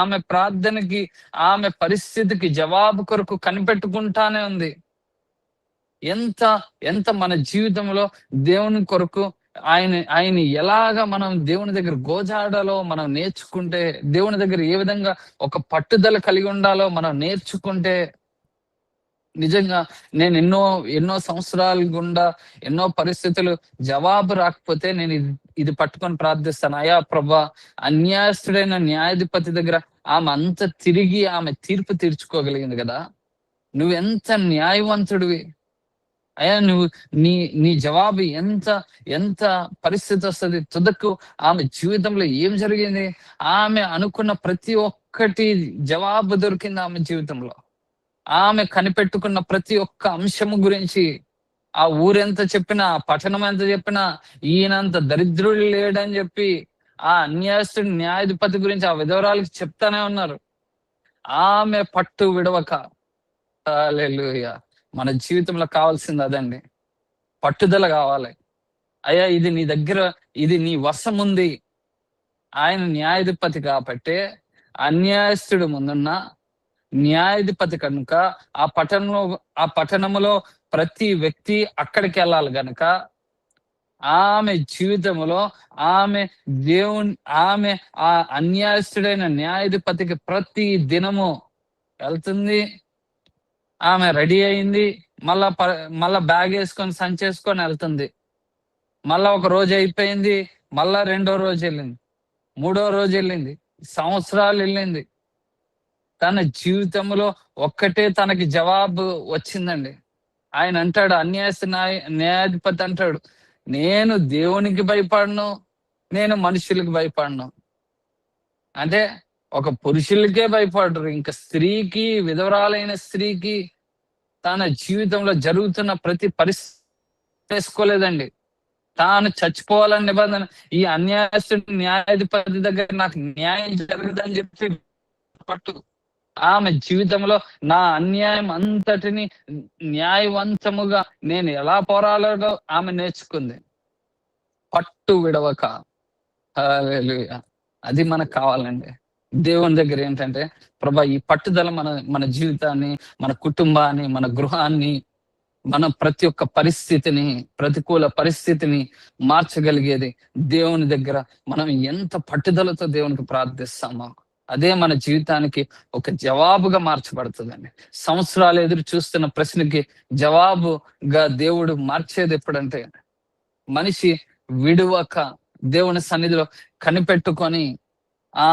ఆమె ప్రార్థనకి, ఆమె పరిస్థితికి జవాబు కొరకు కనిపెట్టుకుంటానే ఉంది. ఎంత మన జీవితంలో దేవుని కొరకు ఆయన ఎలాగా మనం దేవుని దగ్గర గోజాడాలో మనం నేర్చుకుంటే, దేవుని దగ్గర ఏ విధంగా ఒక పట్టుదల కలిగి ఉండాలో మనం నేర్చుకుంటే, నిజంగా నేను ఎన్నో సంవత్సరాల గుండా ఎన్నో పరిస్థితులు జవాబు రాకపోతే నేను ఇది పట్టుకొని ప్రార్థిస్తాను. అయ్యా ప్రభా, అన్యాయస్తుడైన న్యాయాధిపతి దగ్గర ఆమె అంత తిరిగి ఆమె తీర్పు తీర్చుకోగలిగింది కదా, నువ్వెంత న్యాయవంతుడివి అయ్యా, నువ్వు నీ జవాబు ఎంత పరిస్థితి వస్తుంది. తుదకు ఆమె జీవితంలో ఏం జరిగింది? ఆమె అనుకున్న ప్రతి ఒక్కటి జవాబు దొరికింది ఆమె జీవితంలో. ఆమె కనిపెట్టుకున్న ప్రతి ఒక్క అంశము గురించి, ఆ ఊరెంత చెప్పినా, ఆ పట్టణం ఎంత చెప్పినా, ఈయనంత దరిద్రుడు లేడని చెప్పి ఆ అన్యాయస్తుడి న్యాయాధిపతి గురించి ఆ విధవరాలకి చెప్తానే ఉన్నారు. ఆమె పట్టు విడవక. హల్లెలూయా. మన జీవితంలో కావాల్సింది అదండి, పట్టుదల కావాలి. అయ్యా, ఇది నీ దగ్గర, ఇది నీ వశం ఉంది. ఆయన న్యాయాధిపతి కాబట్టి అన్యాయస్తుడు ముందున్న న్యాయాధిపతి కనుక ఆ పట్టణంలో ప్రతి వ్యక్తి అక్కడికి వెళ్ళాలి గనుక ఆమె జీవితంలో ఆమె ఆ అన్యాయస్తుడైన న్యాయాధిపతికి ప్రతి దినము వెళ్తుంది. ఆమె రెడీ అయింది, మళ్ళా బ్యాగ్ వేసుకొని సంచేసుకొని వెళ్తుంది. మళ్ళా ఒక రోజు అయిపోయింది, మళ్ళా 2వ రోజు వెళ్ళింది, 3వ రోజు వెళ్ళింది, సంవత్సరాలు వెళ్ళింది. తన జీవితంలో ఒక్కటే తనకి జవాబు వచ్చిందండి. ఆయన అంటాడు, న్యాయాధిపతి అంటాడు, నేను దేవునికి భయపడను, నేను మనుషులకు భయపడను. అంటే ఒక పురుషులకే భయపడరు, ఇంకా స్త్రీకి, విధవరాలైన స్త్రీకి తన జీవితంలో జరుగుతున్న ప్రతి పరిస్థితి వేసుకోలేదండి. తాను చచ్చిపోవాలని నిబంధన, ఈ అన్యాయస్తుడి న్యాయాధిపతి దగ్గర నాకు న్యాయం జరగదని చెప్పి పట్టు. ఆమె జీవితంలో నా అన్యాయం అంతటిని న్యాయవంతముగా నేను ఎలా పోరాడాలో ఆమె నేర్చుకుంది, పట్టు విడవక. హల్లెలూయా. అది మనకు కావాలండి. దేవుని దగ్గర ఏంటంటే ప్రభా ఈ పట్టుదల మన మన జీవితాన్ని, మన కుటుంబాన్ని, మన గృహాన్ని, మన ప్రతి ఒక్క పరిస్థితిని, ప్రతికూల పరిస్థితిని మార్చగలిగేది దేవుని దగ్గర మనం ఎంత పట్టుదలతో దేవునికి ప్రార్థిస్తామో అదే మన జీవితానికి ఒక జవాబుగా మార్చబడుతుందండి. సంవత్సరాలు ఎదురు చూస్తున్న ప్రశ్నకి జవాబుగా దేవుడు మార్చేది ఎప్పుడంటే మనిషి విడువక దేవుని సన్నిధిలో కనిపెట్టుకొని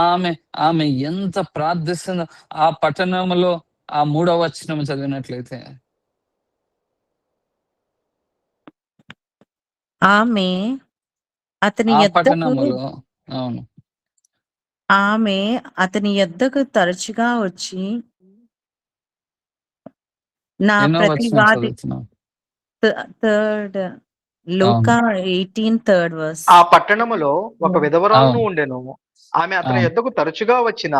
ఆమె ఆమె ఎంత ప్రార్థిస్తుందో ఆ పట్టణంలో ఆ 3వ వచనం చదివినట్లయితే ఆమె అతని ఆ యొద్దకు పట్టణములో అవును ఆమె అతని యొద్దకు తరచుగా వచ్చి నా ఎన్నో వచనం ప్రతివాది చదువుతున్నాం. థర్డ్ లూకా 18 థర్డ్ వర్స్. ఆ పట్టణములో ఒక విధవరాలును అవును. ఉండెను. ఆమె అతని అవును. యొద్దకు తరచుగా వచ్చిన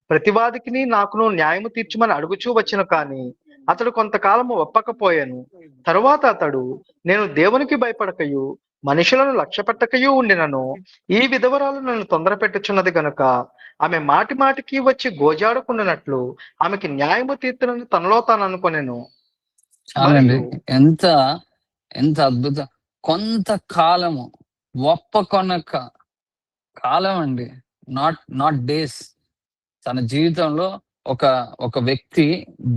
ప్రతివాదికిని నాకును న్యాయము తీర్చమని అడుగుచూ వచ్చెను, కాని అతడు కొంతకాలము ఒప్పకపోయాను. తరువాత అతడు, నేను దేవునికి భయపడకయు మనుషులను లక్ష్యపెట్టకయు ఉండినను ఈ విధవరాలు నన్ను తొందర పెట్టుచున్నది గనుక ఆమె మాటి మాటికి వచ్చి గోజాడుకుండినట్లు ఆమెకి న్యాయము తీర్చునని తనలో తాను అనుకొనెను. చాలండి. మరియు ఎంత ఎంత అద్భుతం. కొంతకాలము ఒప్పకొనక కాలం అండి, నాట్ డేస్. తన జీవితంలో ఒక ఒక వ్యక్తి,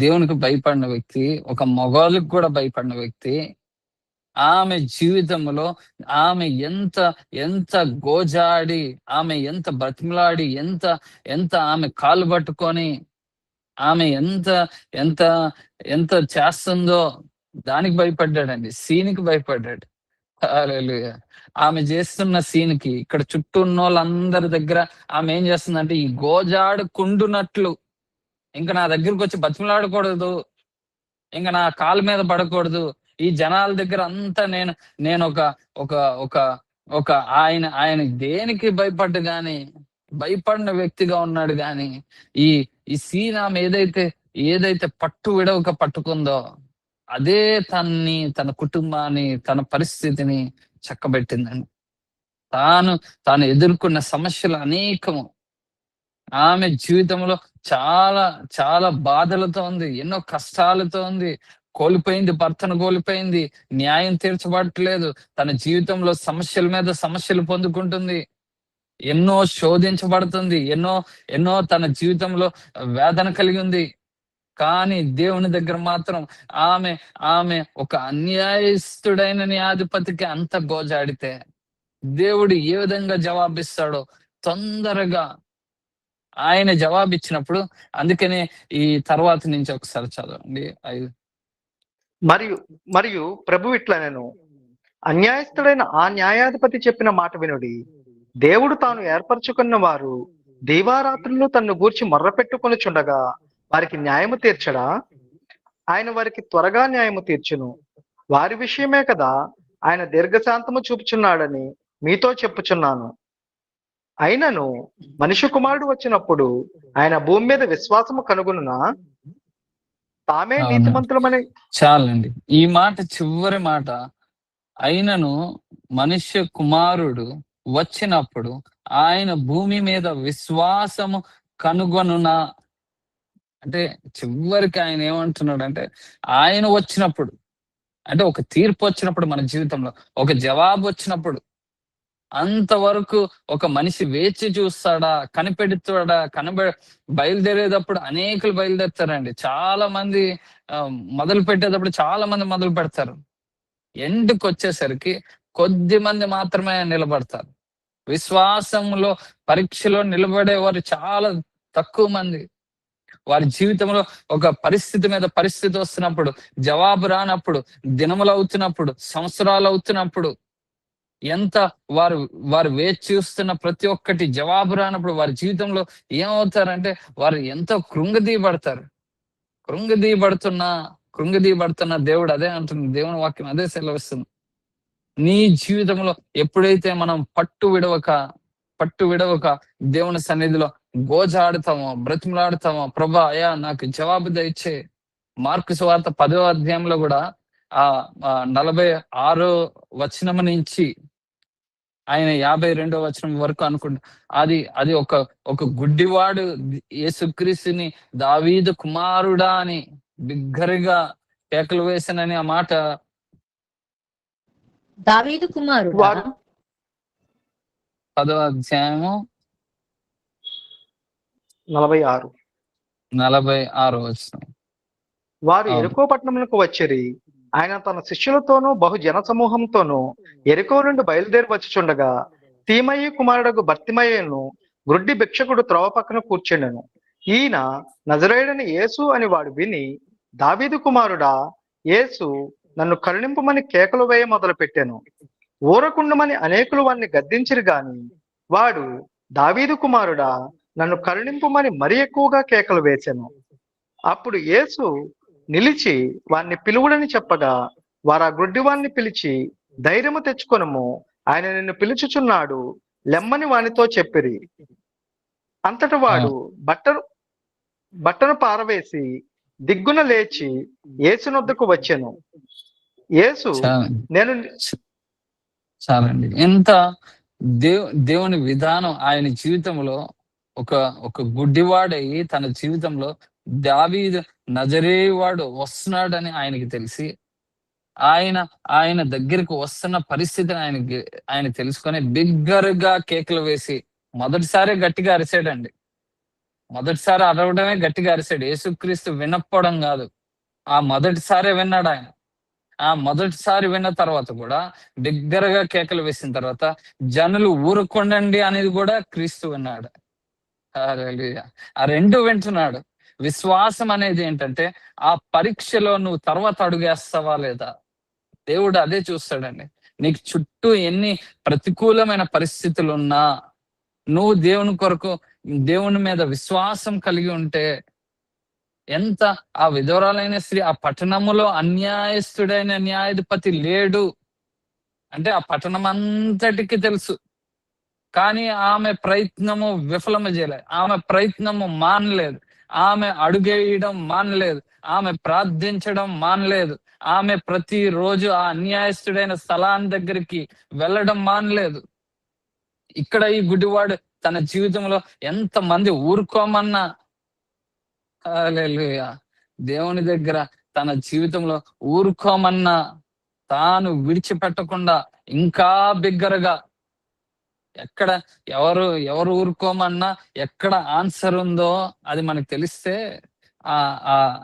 దేవునికి భయపడిన వ్యక్తి, ఒక మగవాళ్ళకి కూడా భయపడిన వ్యక్తి, ఆమె జీవితంలో ఆమె ఎంత ఎంత గోజాడి, ఆమె ఎంత బ్రతిమలాడి, ఎంత ఎంత ఆమె కాళ్ళు పట్టుకొని ఆమె ఎంత ఎంత ఎంత చేస్తుందో దానికి భయపడ్డాడండి. సీన్కి భయపడ్డాడు. హల్లెలూయా. ఆమె చేస్తున్న సీన్కి ఇక్కడ చుట్టూ ఉన్న వాళ్ళందరి దగ్గర ఆమె ఏం చేస్తుందంటే ఈ గోజాడుకుండునట్లు, ఇంకా నా దగ్గరకు వచ్చి బతిమలాడకూడదు, ఇంకా నా కాళ్ళ మీద పడకూడదు, ఈ జనాల దగ్గర అంతా నేను ఒక ఒక ఒక ఒక ఆయన దేనికి భయపడ్డు గాని, భయపడిన వ్యక్తిగా ఉన్నాడు గాని ఈ ఈ సీన్ ఆమె ఏదైతే పట్టు విడవక పట్టుకుందో అదే తన కుటుంబాన్ని, తన పరిస్థితిని చక్కబెట్టిందండి. తాను ఎదుర్కొన్న సమస్యలు అనేకము. ఆమె జీవితంలో చాలా చాలా బాధలతో ఉంది, ఎన్నో కష్టాలతో ఉంది, కోల్పోయింది, భర్తను కోల్పోయింది, న్యాయం తీర్చబడట్లేదు, తన జీవితంలో సమస్యల మీద సమస్యలు పొందుకుంటుంది, ఎన్నో శోధించబడుతుంది, ఎన్నో తన జీవితంలో వేదన కలిగి ఉంది. కానీ దేవుని దగ్గర మాత్రం ఆమె ఒక అన్యాయస్తుడైన న్యాయాధిపతికి అంత గోజాడితే దేవుడు ఏ విధంగా జవాబిస్తాడో తొందరగా ఆయన జవాబిచ్చినప్పుడు, అందుకనే ఈ తర్వాత నుంచి ఒకసారి చదవండి. మరియు ప్రభు ఇట్లనెను, అన్యాయస్తుడైన ఆ న్యాయాధిపతి చెప్పిన మాట వినుడి. దేవుడు తాను ఏర్పరచుకున్న వారు దీవారాత్రులు తన్ను గూర్చి మొర్ర పెట్టుకొనుచుండగా వారికి న్యాయము తీర్చడా? ఆయన వారికి త్వరగా న్యాయము తీర్చును. వారి విషయమే కదా ఆయన దీర్ఘశాంతము చూపుచున్నాడని మీతో చెప్పుచున్నాను. అయినను మనిషి కుమారుడు వచ్చినప్పుడు ఆయన భూమి మీద విశ్వాసము కనుగొనునా? తామే నీతిమంతులమని. చాలండి. ఈ మాట, చివరి మాట, అయినను మనుష్య కుమారుడు వచ్చినప్పుడు ఆయన భూమి మీద విశ్వాసము కనుగొనునా అంటే చివరికి ఆయన ఏమంటున్నాడంటే ఆయన వచ్చినప్పుడు, అంటే ఒక తీర్పు వచ్చినప్పుడు, మన జీవితంలో ఒక జవాబు వచ్చినప్పుడు, అంతవరకు ఒక మనిషి వేచి చూస్తాడా, కనిపెడతాడా, బయలుదేరేటప్పుడు అనేకులు బయలుదేరుతారండి. చాలా మంది మొదలు పెట్టేటప్పుడు చాలా మంది మొదలు పెడతారు. ఎండ్కి వచ్చేసరికి కొద్ది మంది మాత్రమే నిలబడతారు. విశ్వాసంలో పరీక్షలో నిలబడేవారు చాలా తక్కువ మంది. వారి జీవితంలో ఒక పరిస్థితి మీద పరిస్థితి వస్తున్నప్పుడు, జవాబు రానప్పుడు, దినములు అవుతున్నప్పుడు, సంవత్సరాలు అవుతున్నప్పుడు, ఎంత వారు వేచి చూస్తున్న ప్రతి ఒక్కటి జవాబు రానప్పుడు వారి జీవితంలో ఏమవుతారంటే వారు ఎంతో కృంగదీయబడుతున్న దేవుడు అదే అంటుంది. దేవుని వాక్యం అదే సెలవిస్తుంది. నీ జీవితంలో ఎప్పుడైతే మనం పట్టు విడవక దేవుని సన్నిధిలో గోజాడుతామో, బ్రతిమలాడుతామో, ప్రభా అయ్యా నాకు జవాబు దయచే. మార్కు సువార్త 10వ అధ్యాయంలో కూడా 46వ వచనం నుంచి ఆయన 52వ వచనం వరకు అనుకుంటా అది ఒక గుడ్డివాడు యేసుక్రీస్తుని దావీదు కుమారుడా అని బిగ్గరగా కేకలు వేసానని ఆ మాట దావీదు కుమారుడా? వారు 10వ అధ్యాయము 46. 46వ వచనం. వారు అవును. ఎరుకో పట్టణములకు వచ్చిరి. ఆయన తన శిష్యులతోనూ బహు జన సమూహంతోనూ ఎరుకో నుండి బయలుదేరి వచ్చుచుండగా తీమయ్య కుమారుడగు బర్తిమయ్యను గ్రుడ్డి భిక్షకుడు త్రోవ పక్కన కూర్చుండెను. ఈయన నజరేయుడని యేసు అని వాడు విని, దావీదు కుమారుడా యేసు, నన్ను కరుణింపమని కేకలు వేయ మొదలు పెట్టాను. ఊరకుండమని అనేకులు వాడిని గద్దించిరు గాని వాడు, దావీదు కుమారుడా నన్ను కరుణింపమని మరి ఎక్కువగా కేకలు వేశాను. అప్పుడు యేసు నిలిచి వాణ్ణి పిలువుడని చెప్పగా వారు ఆ గుడ్డివాణ్ణి పిలిచి, ధైర్యము తెచ్చుకొనుము, ఆయన నిన్ను పిలుచుచున్నాడు, లెమ్మని వానితో చెప్పిరి. అంతట వాడు బట్టను పారవేసి దిగ్గున లేచి యేసునొద్దకు వచ్చెను. యేసు, నేను చాలండి. ఎంత దేవుని విధానం ఆయన జీవితంలో ఒక గుడ్డివాడయి తన జీవితంలో దావీదు నజరేయువాడు వస్తున్నాడని ఆయనకి తెలిసి ఆయన దగ్గరికి వస్తున్న పరిస్థితిని ఆయన తెలుసుకొని బిగ్గరగా కేకలు వేసి మొదటిసారి గట్టిగా అరిసాడండి. మొదటిసారి అరవడమే గట్టిగా అరిసాడు. యేసుక్రీస్తు వినకపోవడం కాదు, ఆ మొదటిసారి విన్నాడు ఆయన. ఆ మొదటిసారి విన్న తర్వాత కూడా బిగ్గరగా కేకలు వేసిన తర్వాత జనులు ఊరుకొండండి అనేది కూడా క్రీస్తు విన్నాడు. హల్లెలూయా. ఆ రెండు వింటున్నాడు. విశ్వాసం అనేది ఏంటంటే ఆ పరీక్షలో నువ్వు తర్వాత అడుగేస్తావా లేదా, దేవుడు అదే చూస్తాడండి. నీకు చుట్టూ ఎన్ని ప్రతికూలమైన పరిస్థితులు ఉన్నా నువ్వు దేవుని కొరకు దేవుని మీద విశ్వాసం కలిగి ఉంటే, ఎంత ఆ విధవరాలైన స్త్రీ ఆ పట్టణములో అన్యాయస్తుడైన న్యాయాధిపతి లేడు అంటే ఆ పట్టణం అంతటికి తెలుసు, కానీ ఆమె ప్రయత్నము విఫలము చేయలేదు, ఆమె ప్రయత్నము మానలేదు, ఆమె అడుగేయడం మానలేదు, ఆమె ప్రార్థించడం మానలేదు, ఆమె ప్రతిరోజు ఆ అన్యాయస్తుడైన స్థలాన్ని దగ్గరికి వెళ్ళడం మానలేదు. ఇక్కడ ఈ గుడ్డివాడు తన జీవితంలో ఎంత మంది ఊరుకోమన్నా, హల్లెలూయా, దేవుని దగ్గర తన జీవితంలో ఊరుకోమన్నా తాను విడిచిపెట్టకుండా ఇంకా బిగ్గరగా, ఎక్కడ ఎవరు ఊరుకోమన్నా ఎక్కడ ఆన్సర్ ఉందో అది మనకు తెలిస్తే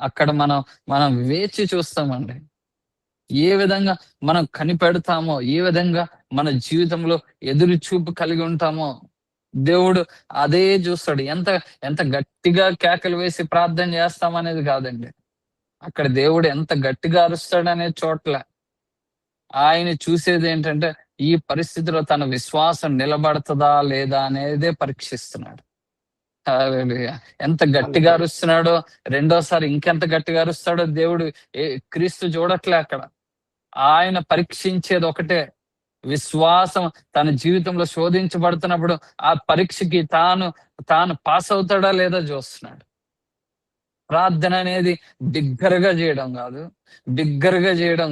అక్కడ మనం వేచి చూస్తామండి. ఏ విధంగా మనం కనిపెడతామో, ఏ విధంగా మన జీవితంలో ఎదురు చూపు కలిగి ఉంటామో దేవుడు అదే చూస్తాడు. ఎంత గట్టిగా కేకలు వేసి ప్రార్థన చేస్తామనేది కాదండి, అక్కడ దేవుడు ఎంత గట్టిగా అరుస్తాడు అనేది చోట్ల ఆయన చూసేది ఏంటంటే ఈ పరిస్థితిలో తన విశ్వాసం నిలబడుతుందా లేదా అనేదే పరీక్షిస్తున్నాడు. హల్లెలూయా. ఎంత గట్టిగా అరుస్తున్నాడో, రెండోసారి ఇంకెంత గట్టిగా అరుస్తాడో దేవుడు క్రీస్తు చూడట్లే. అక్కడ ఆయన పరీక్షించేది ఒకటే, విశ్వాసం తన జీవితంలో శోధించబడుతున్నప్పుడు ఆ పరీక్షకి తాను పాస్ అవుతాడా లేదా చూస్తున్నాడు. ప్రార్థన అనేది బిగ్గరగా చేయడం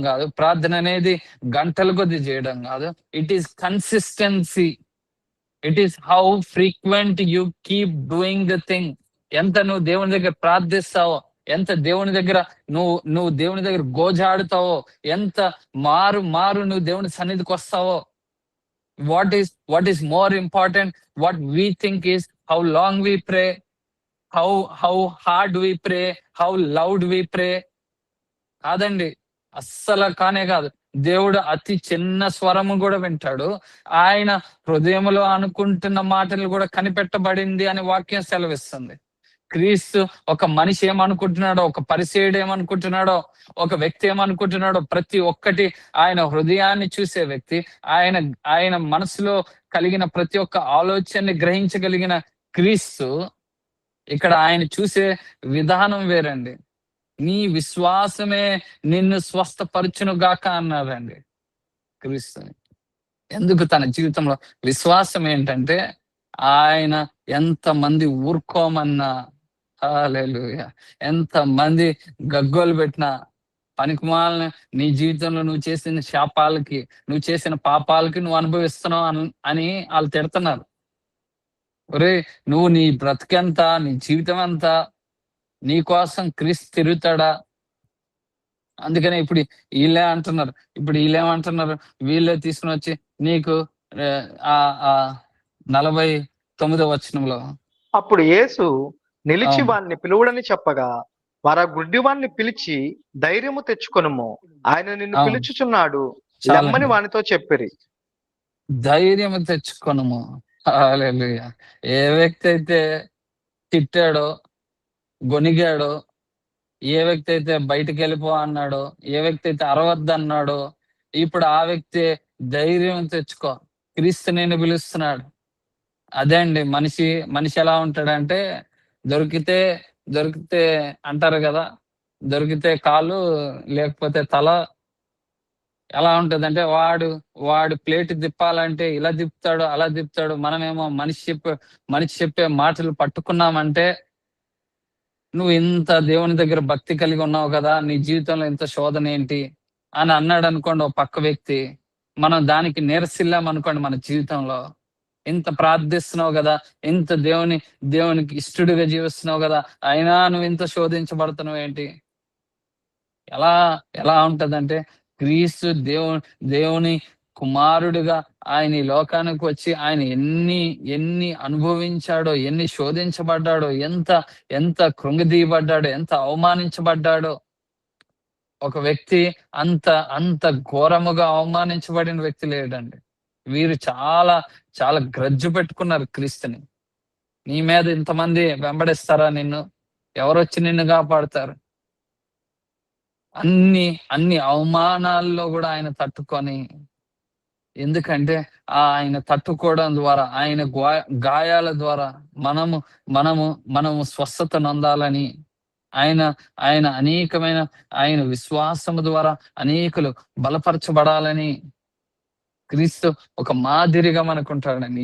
కాదు, ప్రార్థన అనేది గంటల కొద్ది చేయడం కాదు. It is consistency, it is how frequent you keep doing the thing. ఎంత నువ్వు దేవుని దగ్గర ప్రార్థిస్తావో, ఎంత దేవుని దగ్గర నువ్వు దేవుని దగ్గర గోజాడుతావో, ఎంత మారు నువ్వు దేవుని సన్నిధికి వస్తావో. What is more important, what we think is how long we pray, how hard we pray, how loud we pray. కాదండి, అస్సలు కానే కాదు. దేవుడు అతి చిన్న స్వరము కూడా వింటాడు. ఆయన హృదయంలో అనుకుంటున్న మాటలు కూడా కనిపెట్టబడింది అని వాక్యం సెలవిస్తుంది. క్రీస్తు ఒక మనిషి ఏమనుకుంటున్నాడో, ఒక పరిసేయుడు ఏమనుకుంటున్నాడో, ఒక వ్యక్తి ఏమనుకుంటున్నాడో ప్రతి ఒక్కటి ఆయన హృదయాన్ని చూసే వ్యక్తి, ఆయన మనసులో కలిగిన ప్రతి ఒక్క ఆలోచనని గ్రహించగలిగిన క్రీస్తు ఇక్కడ ఆయన చూసే విధానం వేరండి. నీ విశ్వాసమే నిన్ను స్వస్థపరచును గాక అన్నారండి క్రీస్తుని. ఎందుకు తన జీవితంలో విశ్వాసం ఏంటంటే ఆయన ఎంతమంది ఊరుకోమన్నా, హల్లెలూయా, ఎంతమంది గగ్గోలు పెట్టినా పనికిమాలిన నీ జీవితంలో నువ్వు చేసిన శాపాలకి, నువ్వు చేసిన పాపాలకి నువ్వు అనుభవిస్తున్నావు అని వాళ్ళు తిడుతున్నారు. ఒరే, నువ్వు నీ బ్రతికెంత, నీ జీవితం అంతా నీ కోసం క్రీస్తు తిరుగుతాడా? అందుకనే ఇప్పుడు వీళ్ళేమంటున్నారు, వీళ్ళే తీసుకుని వచ్చి నీకు 49వ వచనంలో, అప్పుడు యేసు నిలిచి అవును. వాణ్ణి పిలువుడని చెప్పగా, వారు ఆ గుడ్డివాణ్ణి పిలిచి, ధైర్యము తెచ్చుకొనుము, ఆయన నిన్ను అవును. పిలుచుచున్నాడు, చాలండి. లెమ్మని వానితో చెప్పిరి. ధైర్యం తెచ్చుకొనుము. హల్లెలూయా. ఏ వ్యక్తి అయితే తిట్టాడో, గొనిగాడో, ఏ వ్యక్తి అయితే బయటికి వెళ్ళిపో అన్నాడో, ఏ వ్యక్తి అయితే అరవద్దన్నాడో, ఇప్పుడు ఆ వ్యక్తి ధైర్యం తెచ్చుకో, క్రీస్తు నిన్ను పిలుస్తున్నాడు. అదే అండి మనిషి ఎలా ఉంటాడంటే, దొరికితే అంటారు కదా, దొరికితే కాలు లేకపోతే తల. ఎలా ఉంటదంటే, వాడు ప్లేట్ తిప్పాలంటే ఇలా తిప్పుతాడు, అలా తిప్పుతాడు. మనమేమో మనిషి చెప్పే మాటలు పట్టుకున్నామంటే, నువ్వు ఇంత దేవుని దగ్గర భక్తి కలిగి ఉన్నావు కదా, నీ జీవితంలో ఇంత శోధన ఏంటి అని అన్నాడు అనుకోండి ఒక పక్క వ్యక్తి. మనం దానికి నీరసిల్లాం అనుకోండి మన జీవితంలో. ఇంత ప్రార్థిస్తున్నావు కదా, ఇంత దేవునికి ఇష్టడుగా జీవిస్తున్నావు కదా, అయినా నువ్వు ఇంత శోధించబడుతున్నావు ఏంటి? ఎలా ఉంటదంటే, క్రీస్తు దేవుని కుమారుడిగా ఆయన ఈ లోకానికి వచ్చి ఆయన ఎన్ని అనుభవించాడో, ఎన్ని శోధించబడ్డాడో, ఎంత కృంగదీయబడ్డాడో, ఎంత అవమానించబడ్డాడో. ఒక వ్యక్తి అంత ఘోరముగా అవమానించబడిన వ్యక్తి లేడండి. వీరు చాలా చాలా గ్రజ్జు పెట్టుకున్నారు క్రీస్తుని. నీ మీద ఇంతమంది వెంబడిస్తారా నిన్ను? ఎవరొచ్చి నిన్ను కాపాడుతారు? అన్ని అవమానాల్లో కూడా ఆయన తట్టుకొని, ఎందుకంటే ఆయన తట్టుకోవడం ద్వారా, ఆయన గాయాల ద్వారా మనము స్వస్థత నొందాలని, ఆయన అనేకమైన ఆయన విశ్వాసము ద్వారా అనేకులు బలపరచబడాలని క్రీస్తు ఒక మాదిరిగా మనకుంటాడండి.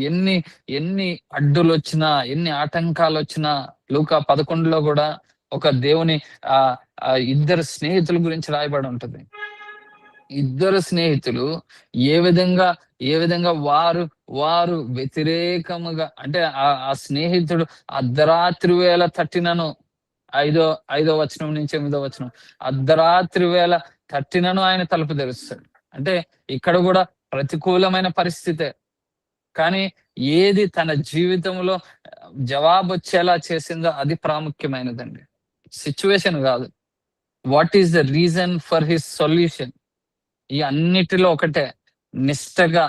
ఎన్ని అడ్డులు వచ్చినా, ఎన్ని ఆటంకాలు వచ్చినా, లూకా 11లో కూడా ఒక దేవుని ఇద్దరు స్నేహితుల గురించి రాయబడి ఉంటది. ఇద్దరు స్నేహితులు ఏ విధంగా వారు వ్యతిరేకముగా, అంటే ఆ స్నేహితుడు అర్ధరాత్రి వేళ తట్టినను, 5వ వచనం నుంచి 8వ వచనం, అర్ధరాత్రి వేళ తట్టినను ఆయన తలుపు తెరుస్తాడు. అంటే ఇక్కడ కూడా ప్రతికూలమైన పరిస్థితే, కానీ ఏది తన జీవితంలో జవాబు వచ్చేలా చేసిందో అది ప్రాముఖ్యమైనదండి, సిచ్యువేషన్ కాదు. What is the reason for his solution? ఈ అన్నిటిలో ఒకటే, నిష్టగా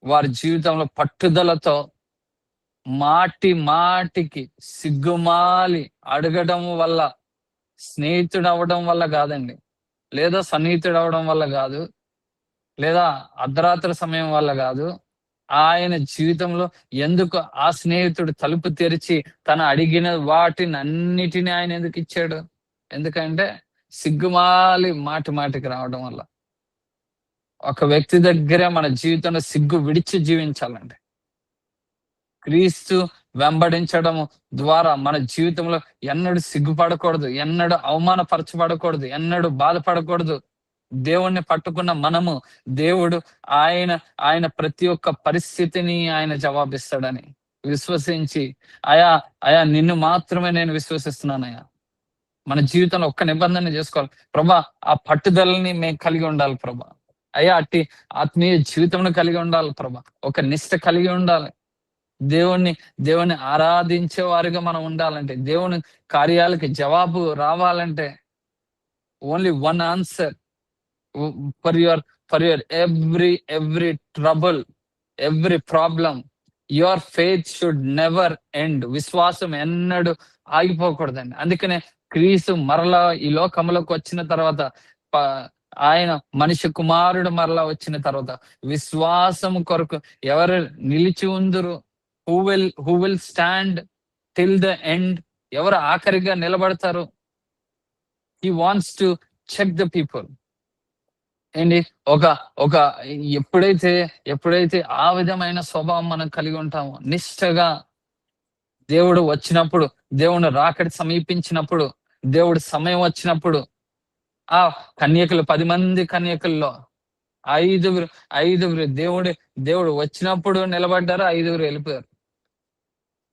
వారి జీవితంలో పట్టుదలతో మాటికి సిగ్గుమాలి అడగడం వల్ల, స్నేహితుడు అవడం వల్ల కాదండి, లేదా సన్నిహితుడు అవడం వల్ల కాదు, లేదా అర్ధరాత్రి సమయం వల్ల కాదు. ఆయన జీవితంలో ఎందుకు ఆ స్నేహితుడు తలుపు తెరిచి తన అడిగిన వాటిని అన్నిటినీ ఆయన ఎందుకు ఇచ్చాడు? ఎందుకంటే సిగ్గుమాలి మాటికి రావడం వల్ల. ఒక వ్యక్తి దగ్గర మన జీవితంలో సిగ్గు విడిచి జీవించాలండి. క్రీస్తు వెంబడించడం ద్వారా మన జీవితంలో ఎన్నడూ సిగ్గుపడకూడదు, ఎన్నడూ అవమానపరచబడకూడదు, ఎన్నడూ బాధపడకూడదు. దేవుణ్ణి పట్టుకున్న మనము, దేవుడు ఆయన ప్రతి ఒక్క పరిస్థితిని ఆయన జవాబిస్తాడని విశ్వసించి, అయా నిన్ను మాత్రమే నేను విశ్వసిస్తున్నానయ్యా. మన జీవితంలో ఒక్క నిబంధన చేసుకోవాలి, ప్రభా ఆ పట్టుదలని మేము కలిగి ఉండాలి ప్రభా. అయ్యా అట్టి ఆత్మీయ జీవితంలో కలిగి ఉండాలి ప్రభా, ఒక నిష్ట కలిగి ఉండాలి. దేవుణ్ణి ఆరాధించే వారిగా మనం ఉండాలంటే, దేవుని కార్యాలకి జవాబు రావాలంటే only one answer for your every trouble, every problem. Your faith should never end. విశ్వాసం ఎన్నడూ ఆగిపోకూడదండి. అందుకనే క్రీస్తు మరలా ఈ లోకంలోకి వచ్చిన తర్వాత, ఆయన మనిషి కుమారుడు మరలా వచ్చిన తర్వాత విశ్వాసం కొరకు ఎవరు నిలిచి ఉందురు? Who will stand till the end? ఎవరు ఆఖరిగా నిలబడతారు? He wants to check the people. ఏంటి, ఒక ఎప్పుడైతే ఆ విధమైన స్వభావం మనం కలిగి ఉంటామో, నిష్టగా దేవుడు వచ్చినప్పుడు, దేవుడు రాకడి సమీపించినప్పుడు, దేవుడు సమయం వచ్చినప్పుడు ఆ కన్యకలు 10 మంది కన్యకల్లో ఐదుగురు దేవుడు వచ్చినప్పుడు నిలబడ్డారు, ఐదుగురు వెళ్ళిపోయారు.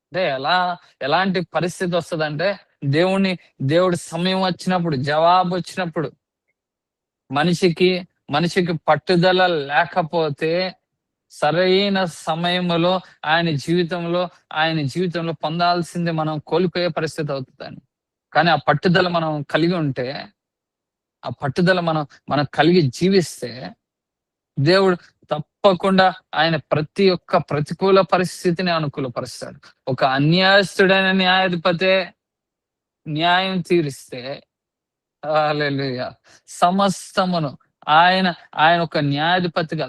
అంటే ఎలాంటి పరిస్థితి వస్తుందంటే దేవుడి సమయం వచ్చినప్పుడు, జవాబు వచ్చినప్పుడు మనిషికి పట్టుదల లేకపోతే సరైన సమయంలో ఆయన జీవితంలో పొందాల్సింది మనం కోల్పోయే పరిస్థితి అవుతుందని. కానీ ఆ పట్టుదల మనం కలిగి ఉంటే, ఆ పట్టుదల మనం కలిగి జీవిస్తే దేవుడు తప్పకుండా ఆయన ప్రతి ఒక్క ప్రతికూల పరిస్థితిని అనుకూలపరుస్తాడు. ఒక అన్యాయస్తుడైన న్యాయాధిపతే న్యాయం తీరిస్తే హల్లెలూయా, సమస్తమును ఆయన ఒక న్యాయాధిపతిగా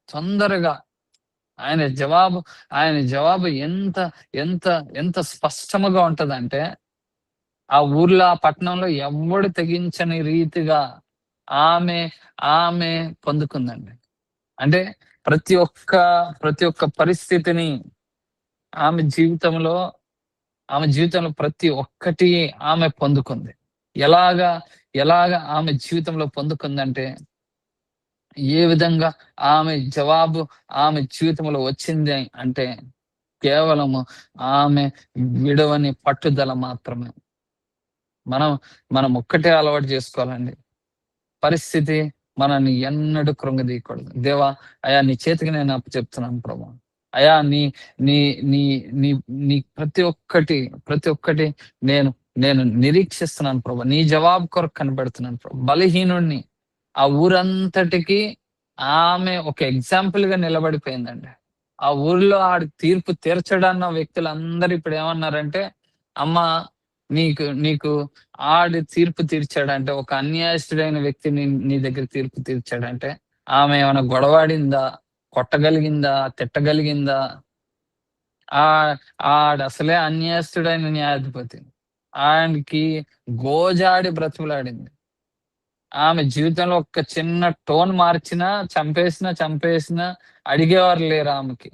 తొందరగా ఆయన జవాబు ఎంత ఎంత ఎంత స్పష్టముగా ఉంటదంటే, ఆ ఊర్లో ఆ పట్టణంలో ఎవడు తెగించని రీతిగా ఆమె పొందుకుందండి. అంటే ప్రతి ఒక్క పరిస్థితిని ఆమె జీవితంలో ప్రతి ఒక్కటి ఆమె పొందుకుంది. ఎలాగా ఆమె జీవితంలో పొందుకుందంటే, ఏ విధంగా ఆమె జీవితంలో వచ్చింది అంటే కేవలము ఆమె విడవని పట్టుదల మాత్రమే. మనం ఒక్కటే అలవాటు చేసుకోవాలండి. పరిస్థితి మనల్ని ఎన్నడూ కృంగదీయకూడదు. దేవా, అయా నీ చేతికి నేను అప్పచెప్తున్నాను ప్రభా. అయా నీ నీ నీ నీ నీ ప్రతి ఒక్కటి నేను నిరీక్షిస్తున్నాను ప్రభా. నీ జవాబు కొరకు కనిపెడుతున్నాను ప్రభా. బలహీనుడిని ఆ ఊరంతటికి ఆమె ఒక ఎగ్జాంపుల్ గా నిలబడిపోయిందండి. ఆ ఊర్లో ఆడి తీర్పు తీర్చడన్న వ్యక్తులందరూ ఇప్పుడు ఏమన్నారంటే, అమ్మా నీకు ఆడి తీర్పు తీర్చాడంటే, ఒక అన్యాయస్తుడైన వ్యక్తి నీ దగ్గర తీర్పు తీర్చాడంటే ఆమె ఏమైనా గొడవాడిందా, కొట్టగలిగిందా, తిట్టగలిగిందా? ఆడు అసలే అన్యాయస్తుడైన న్యాయాధిపతి. ఆయనకి గోజాడి బ్రతుకులాడింది. ఆమె జీవితంలో ఒక చిన్న టోన్ మార్చినా చంపేసినా అడిగేవారు లేరు ఆమెకి.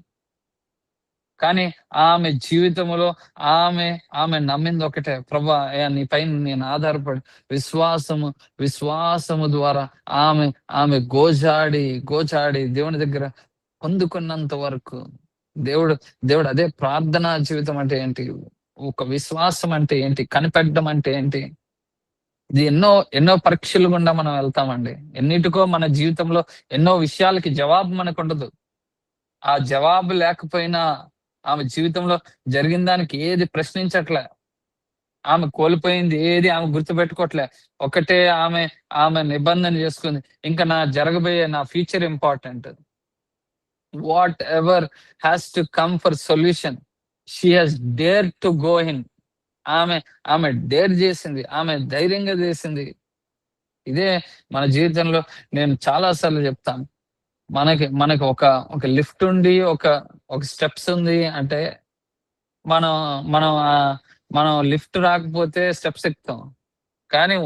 కానీ ఆమె జీవితంలో ఆమె నమ్మింది ఒకటే, ప్రభా నీ పైన నేను ఆధారపడి విశ్వాసము ద్వారా ఆమె గోజాడి దేవుని దగ్గర పొందుకున్నంత వరకు దేవుడు అదే ప్రార్థనా జీవితం అంటే ఏంటి, ఒక విశ్వాసం అంటే ఏంటి, కనిపెట్టడం అంటే ఏంటి. ఇది ఎన్నో పరీక్షలు గుండా మనం వెళ్తామండి. ఎన్నిటికో మన జీవితంలో ఎన్నో విషయాలకి జవాబు మనకు ఉండదు. ఆ జవాబు లేకపోయినా ఆమె జీవితంలో జరిగిన దానికి ఏది ప్రశ్నించట్లే. ఆమె కోల్పోయింది ఏది ఆమె గుర్తుపెట్టుకోవట్లే. ఒకటే ఆమె నిబంధన చేసుకుంది, ఇంకా నా future important. What ever has to come for solution, she has dare to go in. ఆమె డేర్ చేసింది, ఆమె ధైర్యంగా చేసింది. ఇదే మన జీవితంలో నేను చాలా సార్లు చెప్తాను. మనకి ఒక లిఫ్ట్ ఉండి ఒక స్టెప్స్ ఉంది అంటే, మనం లిఫ్ట్ రాకపోతే స్టెప్స్ ఎక్కుతాం. కానీ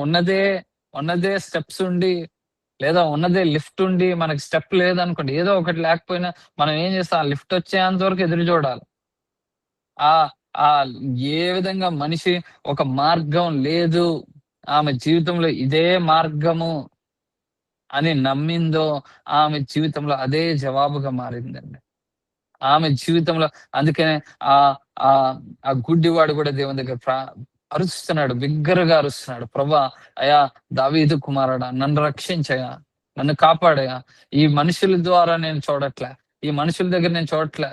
ఉన్నదే స్టెప్స్ ఉండి, లేదా ఉన్నదే లిఫ్ట్ ఉండి మనకి స్టెప్ లేదనుకోండి, ఏదో ఒకటి లేకపోయినా మనం ఏం చేస్తాం, ఆ లిఫ్ట్ వచ్చేంత వరకు ఎదురు చూడాలి. ఏ విధంగా మనిషి ఒక మార్గం లేదు, ఆమె జీవితంలో ఇదే మార్గము అని నమ్మిందో ఆమె జీవితంలో అదే జవాబుగా మారిందండి. ఆమె జీవితంలో అందుకనే ఆ గుడ్డివాడు కూడా దేవుని దగ్గర అరుస్తున్నాడు, బిగ్గరగా అరుస్తున్నాడు, ప్రభా అయా దావీదు కుమారుడా, నన్ను రక్షించయా, నన్ను కాపాడయా. ఈ మనుషుల ద్వారా నేను చూడట్లే, ఈ మనుషుల దగ్గర నేను చూడట్లే.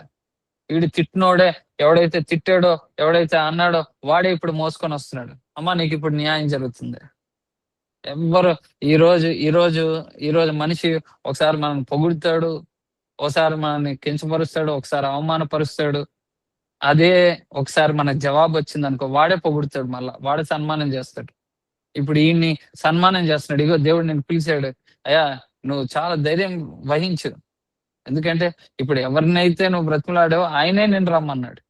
వీడు తిట్టినోడే, ఎవడైతే తిట్టాడో, ఎవడైతే అన్నాడో వాడే ఇప్పుడు మోసుకొని వస్తున్నాడు. అమ్మా నీకు ఇప్పుడు న్యాయం జరుగుతుంది. ఎవ్వరు ఈరోజు మనిషి ఒకసారి మనం పొగుడుతాడు, ఒకసారి మనల్ని కించపరుస్తాడు, ఒకసారి అవమానపరుస్తాడు. అదే ఒకసారి మనకు జవాబు వచ్చింది అనుకో, వాడే పొగుడుతాడు, మళ్ళా వాడే సన్మానం చేస్తాడు. ఇప్పుడు ఈయన్ని సన్మానం చేస్తున్నాడు, ఇగో దేవుడు నేను పిలిచాడు, అయ్యా నువ్వు చాలా ధైర్యం వహించు, ఎందుకంటే ఇప్పుడు ఎవరినైతే నువ్వు బ్రతిమలాడావో ఆయనే నేను రమ్మన్నాడు.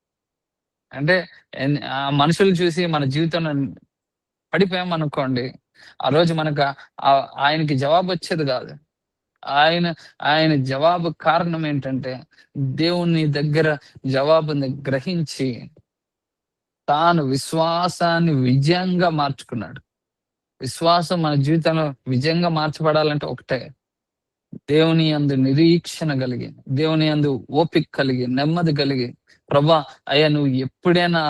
అంటే ఆ మనుషులు చూసి మన జీవితంలో పడిపోయామనుకోండి, ఆ రోజు మనకు ఆయనకి జవాబు వచ్చేది కాదు. ఆయన జవాబు కారణం ఏంటంటే, దేవుని దగ్గర జవాబుని గ్రహించి తాను విశ్వాసాన్ని విజయంగా మార్చుకున్నాడు. విశ్వాసం మన జీవితంలో విజయంగా మార్చబడాలంటే ఒకటే, దేవుని యందు నిరీక్షణ కలిగి, దేవుని యందు ఓపిక కలిగి, నెమ్మది కలిగి, ప్రభా అయ్యా నువ్వు ఎప్పుడైనా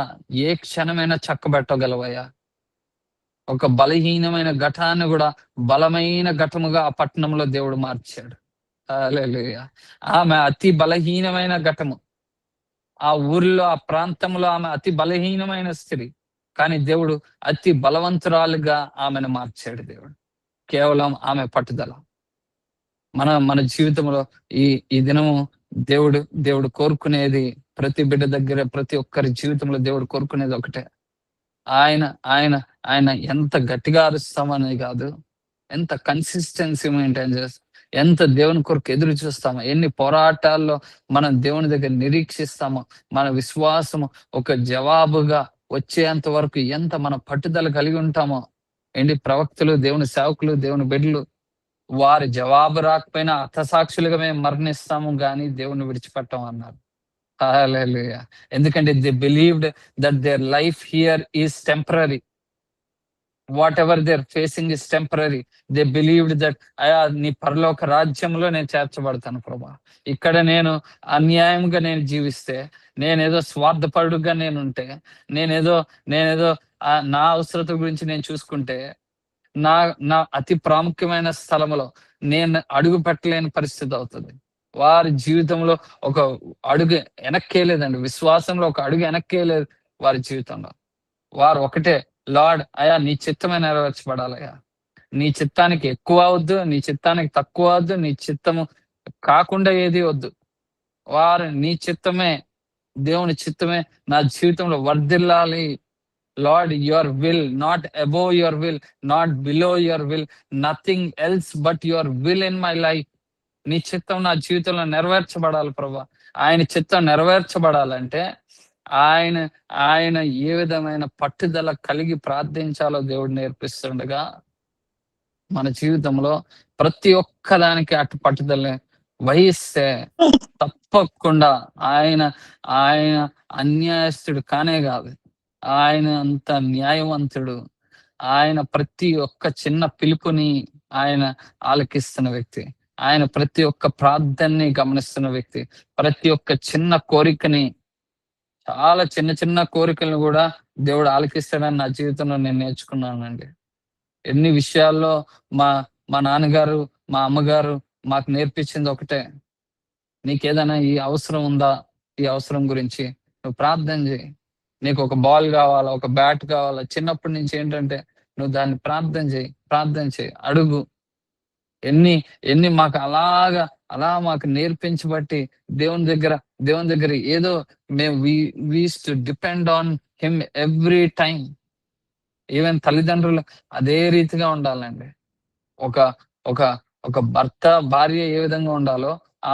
ఏ క్షణమైనా చక్కబెట్టగలవయ్యా. ఒక బలహీనమైన ఘటాన్ని కూడా బలమైన ఘటముగా ఆ పట్టణంలో దేవుడు మార్చాడు. హల్లెలూయా. ఆమె అతి బలహీనమైన ఘటము. ఆ ఊరిలో, ఆ ప్రాంతంలో ఆమె అతి బలహీనమైన స్త్రీ, కానీ దేవుడు అతి బలవంతురాలుగా ఆమెను మార్చాడు దేవుడు. కేవలం ఆమె పట్టుదల. మన జీవితంలో ఈ ఈ దినము దేవుడు కోరుకునేది, ప్రతి బిడ్డ దగ్గర, ప్రతి ఒక్కరి జీవితంలో దేవుడు కోరుకునేది ఒకటే. ఆయన ఆయన ఆయన ఎంత గట్టిగా అరుస్తామని కాదు, ఎంత కన్సిస్టెన్సీ మెయింటైన్ చేస్తాం, ఎంత దేవుని కొరకు ఎదురు చూస్తామో, ఎన్ని పోరాటాల్లో మనం దేవుని దగ్గర నిరీక్షిస్తామో, మన విశ్వాసము ఒక జవాబుగా వచ్చేంత వరకు ఎంత మన పట్టుదల కలిగి ఉంటామో. ప్రవక్తలు, దేవుని సేవకులు, దేవుని బిడ్డలు, వారి జవాబు రాకపోయినా హతసాక్షులుగా మేము మరణిస్తాము కానీ దేవుని విడిచిపెట్టాం అన్నారు. హల్లెలూయా. ఎందుకంటే they believed that their life here is temporary. Whatever they're facing is temporary. They believed that అయా నీ పరలోక రాజ్యంలో నేను చేర్చబడతాను ప్రభా. ఇక్కడ నేను అన్యాయంగా నేను జీవిస్తే, నేనేదో స్వార్థపరుడుగా నేనుంటే, నేనేదో నా అవసరత గురించి నేను చూసుకుంటే, నా అతి ప్రాముఖ్యమైన స్థలంలో నేను అడుగు పెట్టలేని పరిస్థితి అవుతుంది. వారి జీవితంలో ఒక అడుగు వెనక్కేలేదండి. విశ్వాసంలో ఒక అడుగు వెనక్కేలేదు వారి జీవితంలో. వారు ఒకటే, లార్డ్ అయా నీ చిత్తమే నెరవేర్చబడాలయ్యా. నీ చిత్తానికి ఎక్కువ వద్దు, నీ చిత్తానికి తక్కువ వద్దు, నీ చిత్తము కాకుండా ఏది వద్దు. వారు నీ చిత్తమే, దేవుని చిత్తమే నా జీవితంలో వర్ధిల్లాలి. Lord, your will, not above your will, not below your will, nothing else but your will in my life. నీ చిత్తం నా జీవితంలో నెరవేర్చబడాలి ప్రభా. ఆయన చిత్తం నెరవేర్చబడాలంటే ఆయన ఏ విధమైన పట్టుదల కలిగి ప్రార్థించాలో దేవుడు నేర్పిస్తుండగా, మన జీవితంలో ప్రతి ఒక్కదానికి అటు పట్టుదల వహిస్తే తప్పకుండా ఆయన అన్యాయస్తుడు కానే కాదు. ఆయన అంత న్యాయవంతుడు. ఆయన ప్రతి ఒక్క చిన్న పిలుపుని ఆయన ఆలకిస్తున్న వ్యక్తి. ఆయన ప్రతి ఒక్క ప్రార్థనని గమనిస్తున్న వ్యక్తి. ప్రతి ఒక్క చిన్న కోరికని, చాలా చిన్న కోరికలను కూడా దేవుడు ఆలకిస్తాడని నా జీవితంలో నేను నేర్చుకున్నానండి. ఎన్ని విషయాల్లో మా నాన్నగారు, మా అమ్మగారు మాకు నేర్పించింది ఒకటే, నీకేదైనా ఈ అవసరం ఉందా, ఈ అవసరం గురించి నువ్వు ప్రార్థన చేయి. నీకు ఒక బాల్ కావాలా, ఒక బ్యాట్ కావాలా, చిన్నప్పటి నుంచి ఏంటంటే నువ్వు దాన్ని ప్రార్థన చేయి, అడుగు. ఎన్ని మాకు అలా మాకు నేర్పించబట్టి దేవుని దగ్గర ఏదో మేము we used to depend on him every time. Even తల్లిదండ్రులు అదే రీతిగా ఉండాలండి. ఒక భర్త భార్య ఏ విధంగా ఉండాలో ఆ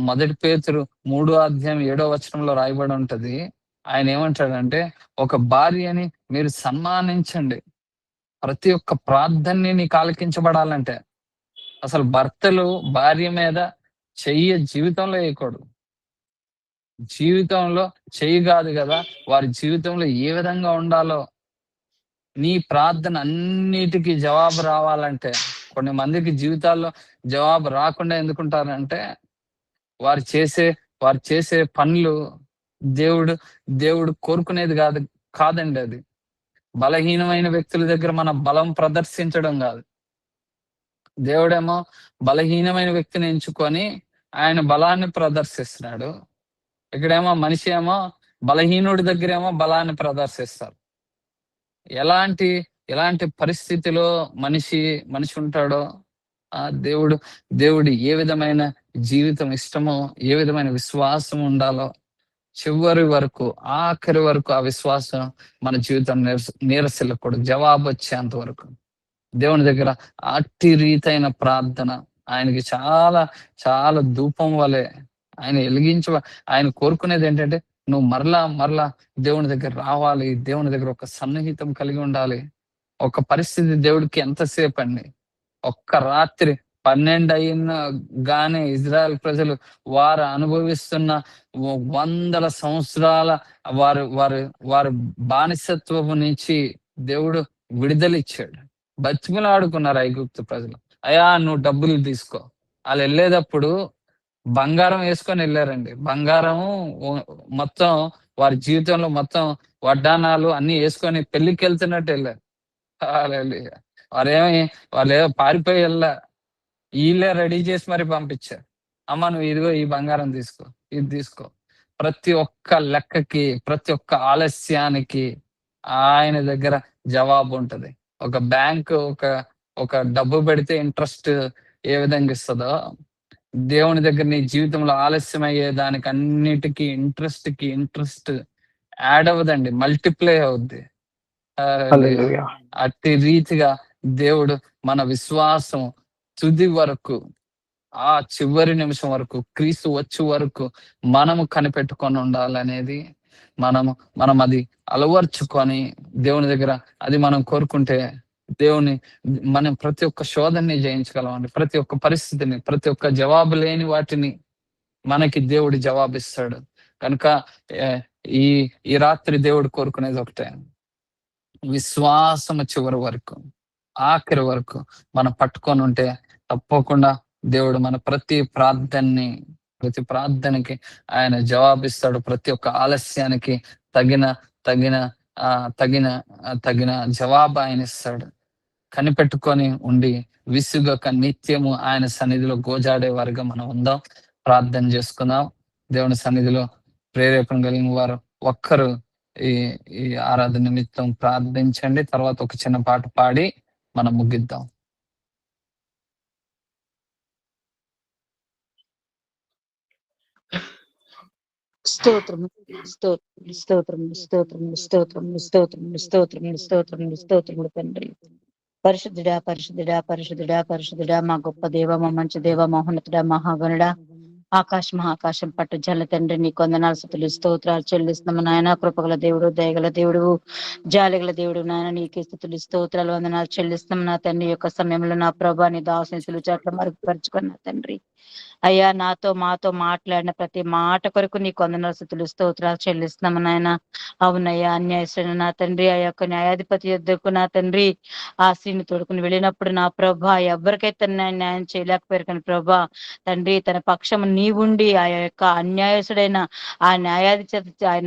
మొదటి పేతురు 3:7 రాయబడి ఉంటది. ఆయన ఏమంటాడంటే, ఒక భార్యని మీరు సన్మానించండి. ప్రతి ఒక్క ప్రార్థనని నీకు ఆలకించబడాలంటే అసలు భర్తలు భార్య మీద జీవితంలో వేయకూడదు. జీవితంలో కాదు కదా, వారి జీవితంలో ఏ విధంగా ఉండాలో నీ ప్రార్థన అన్నిటికీ జవాబు రావాలంటే, కొన్ని మందికి జీవితాల్లో జవాబు రాకుండా ఎందుకుంటారంటే వారు చేసే పనులు దేవుడు కోరుకునేది కాదండి. అది బలహీనమైన వ్యక్తుల దగ్గర మన బలం ప్రదర్శించడం కాదు. దేవుడేమో బలహీనమైన వ్యక్తిని ఎంచుకొని ఆయన బలాన్ని ప్రదర్శిస్తున్నాడు. ఇక్కడేమో మనిషి ఏమో బలహీనుడి దగ్గరేమో బలాన్ని ప్రదర్శిస్తారు. ఎలాంటి పరిస్థితిలో మనిషి ఉంటాడో దేవుడు ఏ విధమైన జీవితం ఇష్టమో, ఏ విధమైన విశ్వాసం ఉండాలో, చివరి వరకు ఆఖరి వరకు ఆ విశ్వాసం మన జీవితం నీరసిల్లకూడదు. జవాబు వచ్చేంత వరకు దేవుని దగ్గర అట్టి రీతైన ప్రార్థన ఆయనకి చాలా చాలా ధూపం వలె ఆయన కోరుకునేది ఏంటంటే, నువ్వు మరలా దేవుని దగ్గర రావాలి, దేవుని దగ్గర ఒక సన్నిహితం కలిగి ఉండాలి. ఒక పరిస్థితి దేవుడికి ఎంతసేపు అండి, ఒక్క రాత్రి 12 అయినా గానే ఇజ్రాయెల్ ప్రజలు వారు అనుభవిస్తున్న 100 సంవత్సరాల వారు బానిసత్వము నుంచి దేవుడు విడుదల ఇచ్చాడు. బతిమిలాడుకున్నారు ఐగుప్తు ప్రజలు. అయ్యా నువ్వు డబ్బులు తీసుకో. వాళ్ళు వెళ్ళేటప్పుడు బంగారం వేసుకొని వెళ్ళారండి. బంగారము మొత్తం వారి జీవితంలో మొత్తం వడ్డానాలు అన్ని వేసుకొని పెళ్లికి వెళ్తున్నట్టు వెళ్ళారు. హల్లెలూయా. వాళ్ళేమో పారిపోయి వెళ్ళా, వీళ్ళే రెడీ చేసి మరి పంపించారు. అమ్మ నువ్వు ఇదిగో ఈ బంగారం తీసుకో, ఇది తీసుకో. ప్రతి ఒక్క లెక్కకి, ప్రతి ఒక్క ఆలస్యానికి ఆయన దగ్గర జవాబు ఉంటది. ఒక బ్యాంకు ఒక డబ్బు పెడితే ఇంట్రెస్ట్ ఏ విధంగా ఇస్తుందో, దేవుని దగ్గర నీ జీవితంలో ఆలస్యం అయ్యే దానికి అన్నిటికీ ఇంట్రెస్ట్ యాడ్ అవ్వదండి, మల్టిప్లై అవుద్ది. హల్లెలూయా. అట్టి రీతిగా దేవుడు మన విశ్వాసం తుది వరకు, ఆ చివరి నిమిషం వరకు, క్రీస్తు వచ్చే వరకు మనము కనిపెట్టుకొని ఉండాలనేది మనం అది అలవర్చుకొని దేవుని దగ్గర అది మనం కోరుకుంటే మనం ప్రతి ఒక్క శోధనని జయించగలమండి. ప్రతి ఒక్క పరిస్థితిని, ప్రతి ఒక్క జవాబు లేని వాటిని మనకి దేవుడు జవాబిస్తాడు. కనుక ఈ ఈ రాత్రి దేవుడు కోరుకునేది ఒకటే, విశ్వాసము చివరి వరకు, ఆఖరి వరకు మనం పట్టుకొని ఉంటే తప్పకుండా దేవుడు మన ప్రతి ప్రార్థనకి ఆయన జవాబిస్తాడు. ప్రతి ఒక్క ఆలస్యానికి తగిన తగిన తగిన జవాబు ఆయన ఇస్తాడు. కనిపెట్టుకొని ఉండి విసుగక నిత్యము ఆయన సన్నిధిలో గోజాడే వారిగా మనం ఉందాం. ప్రార్థన చేసుకుందాం. దేవుని సన్నిధిలో ప్రేరేపణ కలిగిన వారు ఒక్కరు ఈ ఆరాధన నిమిత్తం ప్రార్థించండి. తర్వాత ఒక చిన్న పాట పాడి మనం ముగిద్దాం. స్తోత్రము స్తోత్రము స్తోత్రము స్తోత్రము స్తోత్రము స్తోత్రము స్తోత్రము స్తోత్రము స్తోత్రములు తండ్రి. పరిశుద్ధుడా పరిశుద్ధుడా పరిశుద్ధుడా పరిశుద్ధుడా, మా గొప్ప దేవ, మా మంచి దేవ, మహోన్నతుడా, మహాగణుడా, మహాకాశం పట్టు జల తండ్రి, నీ కొందనాలు స్తుతులు స్తోత్రాలు చెల్లిస్తున్నాము నాయన. కృపగల దేవుడు, దయగల దేవుడు, జాలిగల దేవుడు నాయన, నీకే స్తుతులు స్తోత్రాలు వందనాలు చెల్లిస్తున్నాం నా తండ్రి. యొక్క సమయంలో నా ప్రభా నీ దాసుని సిలువ చాట్ల మరుగుపరుచుకున్న తండ్రి అయ్యా, మాతో మాట్లాడిన ప్రతి మాట కొరకు నీ కొందనాలు స్తుతులు స్తోత్రాలు చెల్లిస్తున్నాము నాయన. అవునయ్యా, అన్యాయస్తుడు నా తండ్రి, ఆ యొక్క న్యాయాధిపతి యొద్దకు నా తండ్రి ఆ స్త్రీని తోడుకుని వెళ్ళినప్పుడు నా ప్రభా ఎవరికైతే న్యాయం చేయలేకపోయారు కానీ ప్రభా తండ్రి తన పక్షము నీవుండి ఆ యొక్క అన్యాయసుడైన ఆ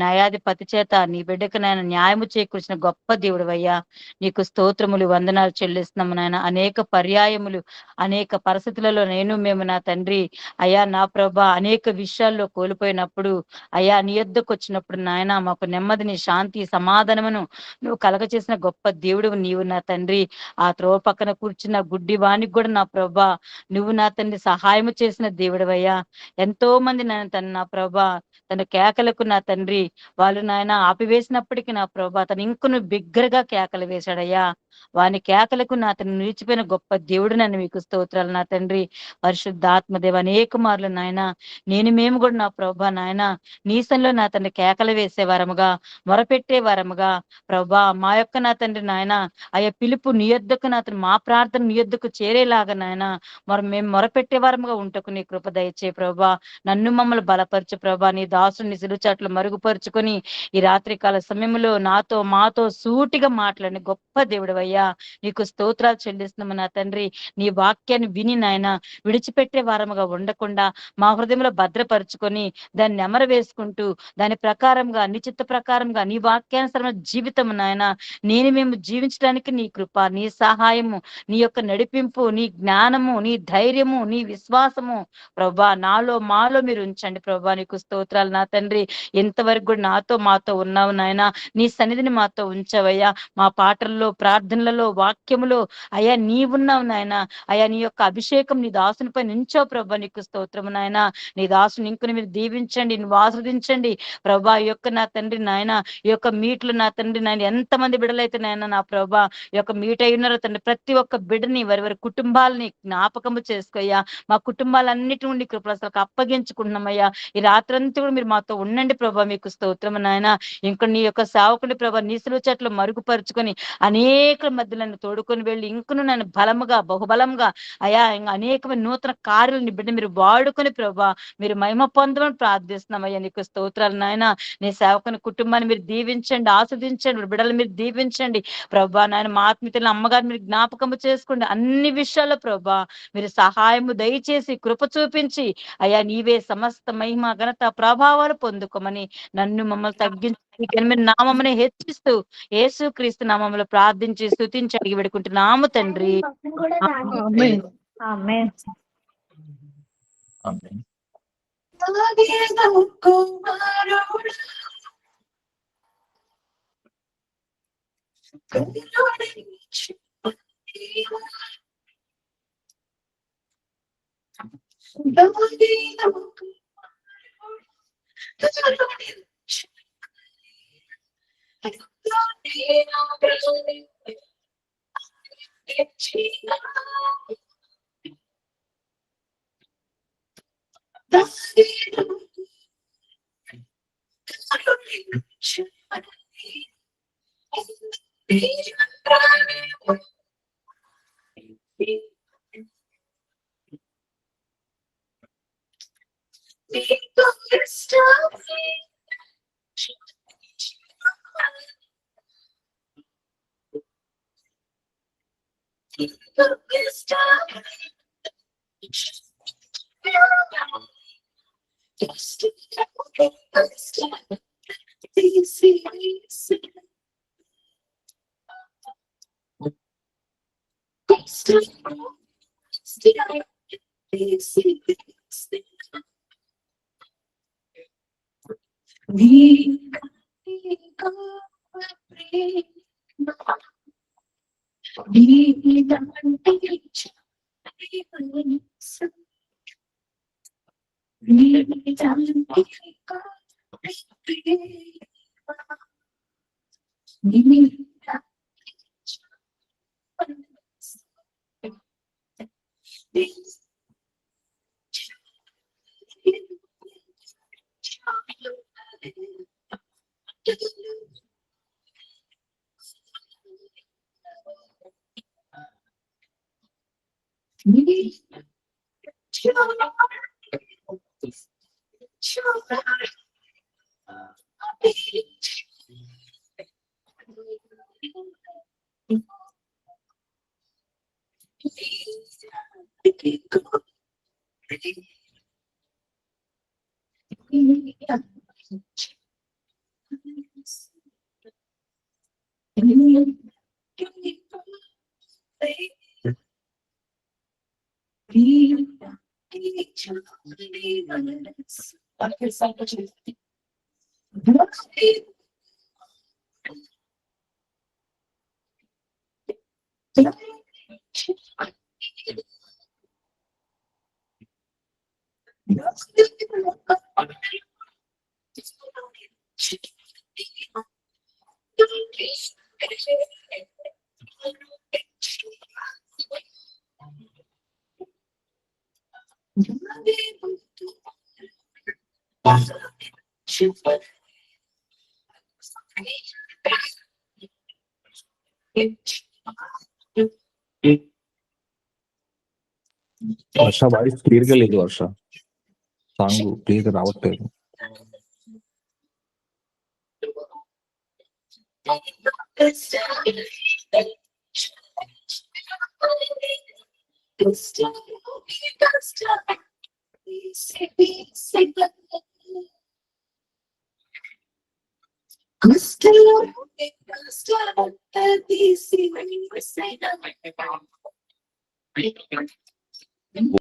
న్యాయాధిపతి చేత నీ బిడ్డకు నాయన న్యాయము చేకూర్చిన గొప్ప దేవుడు అయ్యా. నీకు స్తోత్రములు వందనాలు చెల్లిస్తున్నాము నాయన. అనేక పర్యాయములు, అనేక పరిస్థితులలో మేము నా తండ్రి అయ్యా నా ప్రభా అనేక విషయాల్లో కోల్పోయినప్పుడు అయ్యా నీ యొద్దకు వచ్చినప్పుడు నాయన మాకు నెమ్మదిని, శాంతి, సమాధానమును నువ్వు కలగచేసిన గొప్ప దేవుడు నీవు నా తండ్రి. ఆ త్రోవ పక్కన కూర్చున్న గుడ్డి వానికి కూడా నా ప్రభా నువ్వు నా తండ్రి సహాయము చేసిన దేవుడవయ్యా. ఎంతో మంది నా ప్రభా తన కేకలకు నా తండ్రి వాళ్ళు నాయన ఆపివేసినప్పటికీ నా ప్రభా తను ఇంకొను బిగ్గరగా కేకలు వేశాడయ్యా. వాని కేకలకు నా తను నిలిచిపోయిన గొప్ప దేవుడు నన్ను మీకు స్తోత్రాలు నా తండ్రి. పరిశుద్ధాత్మదేవ అనేక మార్లు నాయన మేము కూడా నా ప్రభా నాయన నీసంలో నా తండ్రి కేకలు వేసేవారముగా, మొరపెట్టేవారముగా ప్రభా మా యొక్క నా తండ్రి నాయన అయ్యా పిలుపు నీ యొద్దకు నా తండ్రి, మా ప్రార్థన నీ యొద్దకు చేరేలాగా నాయన మేము మొరపెట్టేవారముగా ఉంటకు నీ కృప దయచే ప్రభా. నన్ను మమ్మల్ని బలపరచు ప్రభా. నీ దాసుని సిలుచాట్లు మరుగుపరుచుకొని ఈ రాత్రి కాల సమయంలో మాతో సూటిగా మాట్లాడిన గొప్ప దేవుడు అయ్యా. నీకు స్తోత్రాలు చెల్లిస్తున్నాము నా తండ్రి. నీ వాక్యాన్ని విని నాయన విడిచిపెట్టే వారముగా ఉండకుండా మా హృదయంలో భద్రపరుచుకొని దాన్ని నెమర వేసుకుంటూ దాని ప్రకారంగా నీ చిత్త ప్రకారంగా నీ వాక్యానుసరమైన జీవితం నాయన మేము జీవించడానికి నీ కృప, నీ సహాయము, నీ యొక్క నడిపింపు, నీ జ్ఞానము, నీ ధైర్యము, నీ విశ్వాసము ప్రభా మాలో మీరు ఉంచండి ప్రభా. నీకు స్తోత్రాలు నా తండ్రి. ఇంతవరకు కూడా మాతో ఉన్నావు నాయన. నీ సన్నిధిని మాతో ఉంచవయ్యా. మా పాటల్లో, ప్రార్థనలలో, వాక్యములో అయ్యా నీవున్నావు నాయన. అయ్యా నీ యొక్క అభిషేకం నీ దాసునిపై నుంచో ప్రభా. నీకు స్తోత్రము నాయన. నీ దాసుని ఇంకుని మీరు దీవించండి, నువ్వు ఆస్వాదించండి ప్రభా. ఈ యొక్క నా తండ్రి నాయన ఈ యొక్క మీట్లు నా తండ్రి నాయన ఎంతమంది బిడ్డలైతే నాయన నా ప్రభా ఈ యొక్క మీట్ అయి ఉన్నారో తండ్రి ప్రతి ఒక్క బిడ్డని వారి కుటుంబాలని జ్ఞాపకము చేసుకోయ్యా. మా కుటుంబాలన్నిటి నుండి కృపలసలకు అప్పగించుకుంటున్నామయ్యా. ఈ రాత్రంతా కూడా మీరు మాతో ఉండండి ప్రభా. మీకు స్తోత్రము నాయన. ఇంకా నీ యొక్క సేవకుని ప్రభా నీ సిలువ చెట్లు మరుగుపరుచుకొని అనేక మధ్యలను తోడుకొని వెళ్ళి ఇంకను నన్ను బలముగా, బహుబలంగా అయా అనేకమైన నూతన కార్యాలను బిడ్డ మీరు వాడుకొని ప్రభా మీరు మహిమ పొందమని ప్రార్థిస్తున్నామయ్యా. నీకు స్తోత్రాలు నాయన. నీ సేవకుని కుటుంబాన్ని మీరు దీవించండి, ఆస్వాదించండి, బిడ్డలు మీరు దీవించండి ప్రభా నాయన. మా ఆత్మీయులను అమ్మగారు మీరు జ్ఞాపకము చేసుకోండి. అన్ని విషయాల్లో ప్రభా మీరు సహాయము దయచేసి కృప చూపించి అయ్యా నీవే సమస్త మహిమ ఘనత ప్రభావాలు పొందుకోమని నన్ను మమ్మల్ని తగ్గించి మీరు నామమునే హెచ్చిస్తూ యేసు క్రీస్తు నామములో ప్రార్థించి స్తుతించి అడిగి పెడుకుంటున్నాము తండ్రి. ఆమేన్. ఆమేన్. ఆమేన్. వర్ష వాయిస్ క్లియర్ గా లేదు. వర్ష సాంగ్ క్లియర్ గా రావట్లేదు.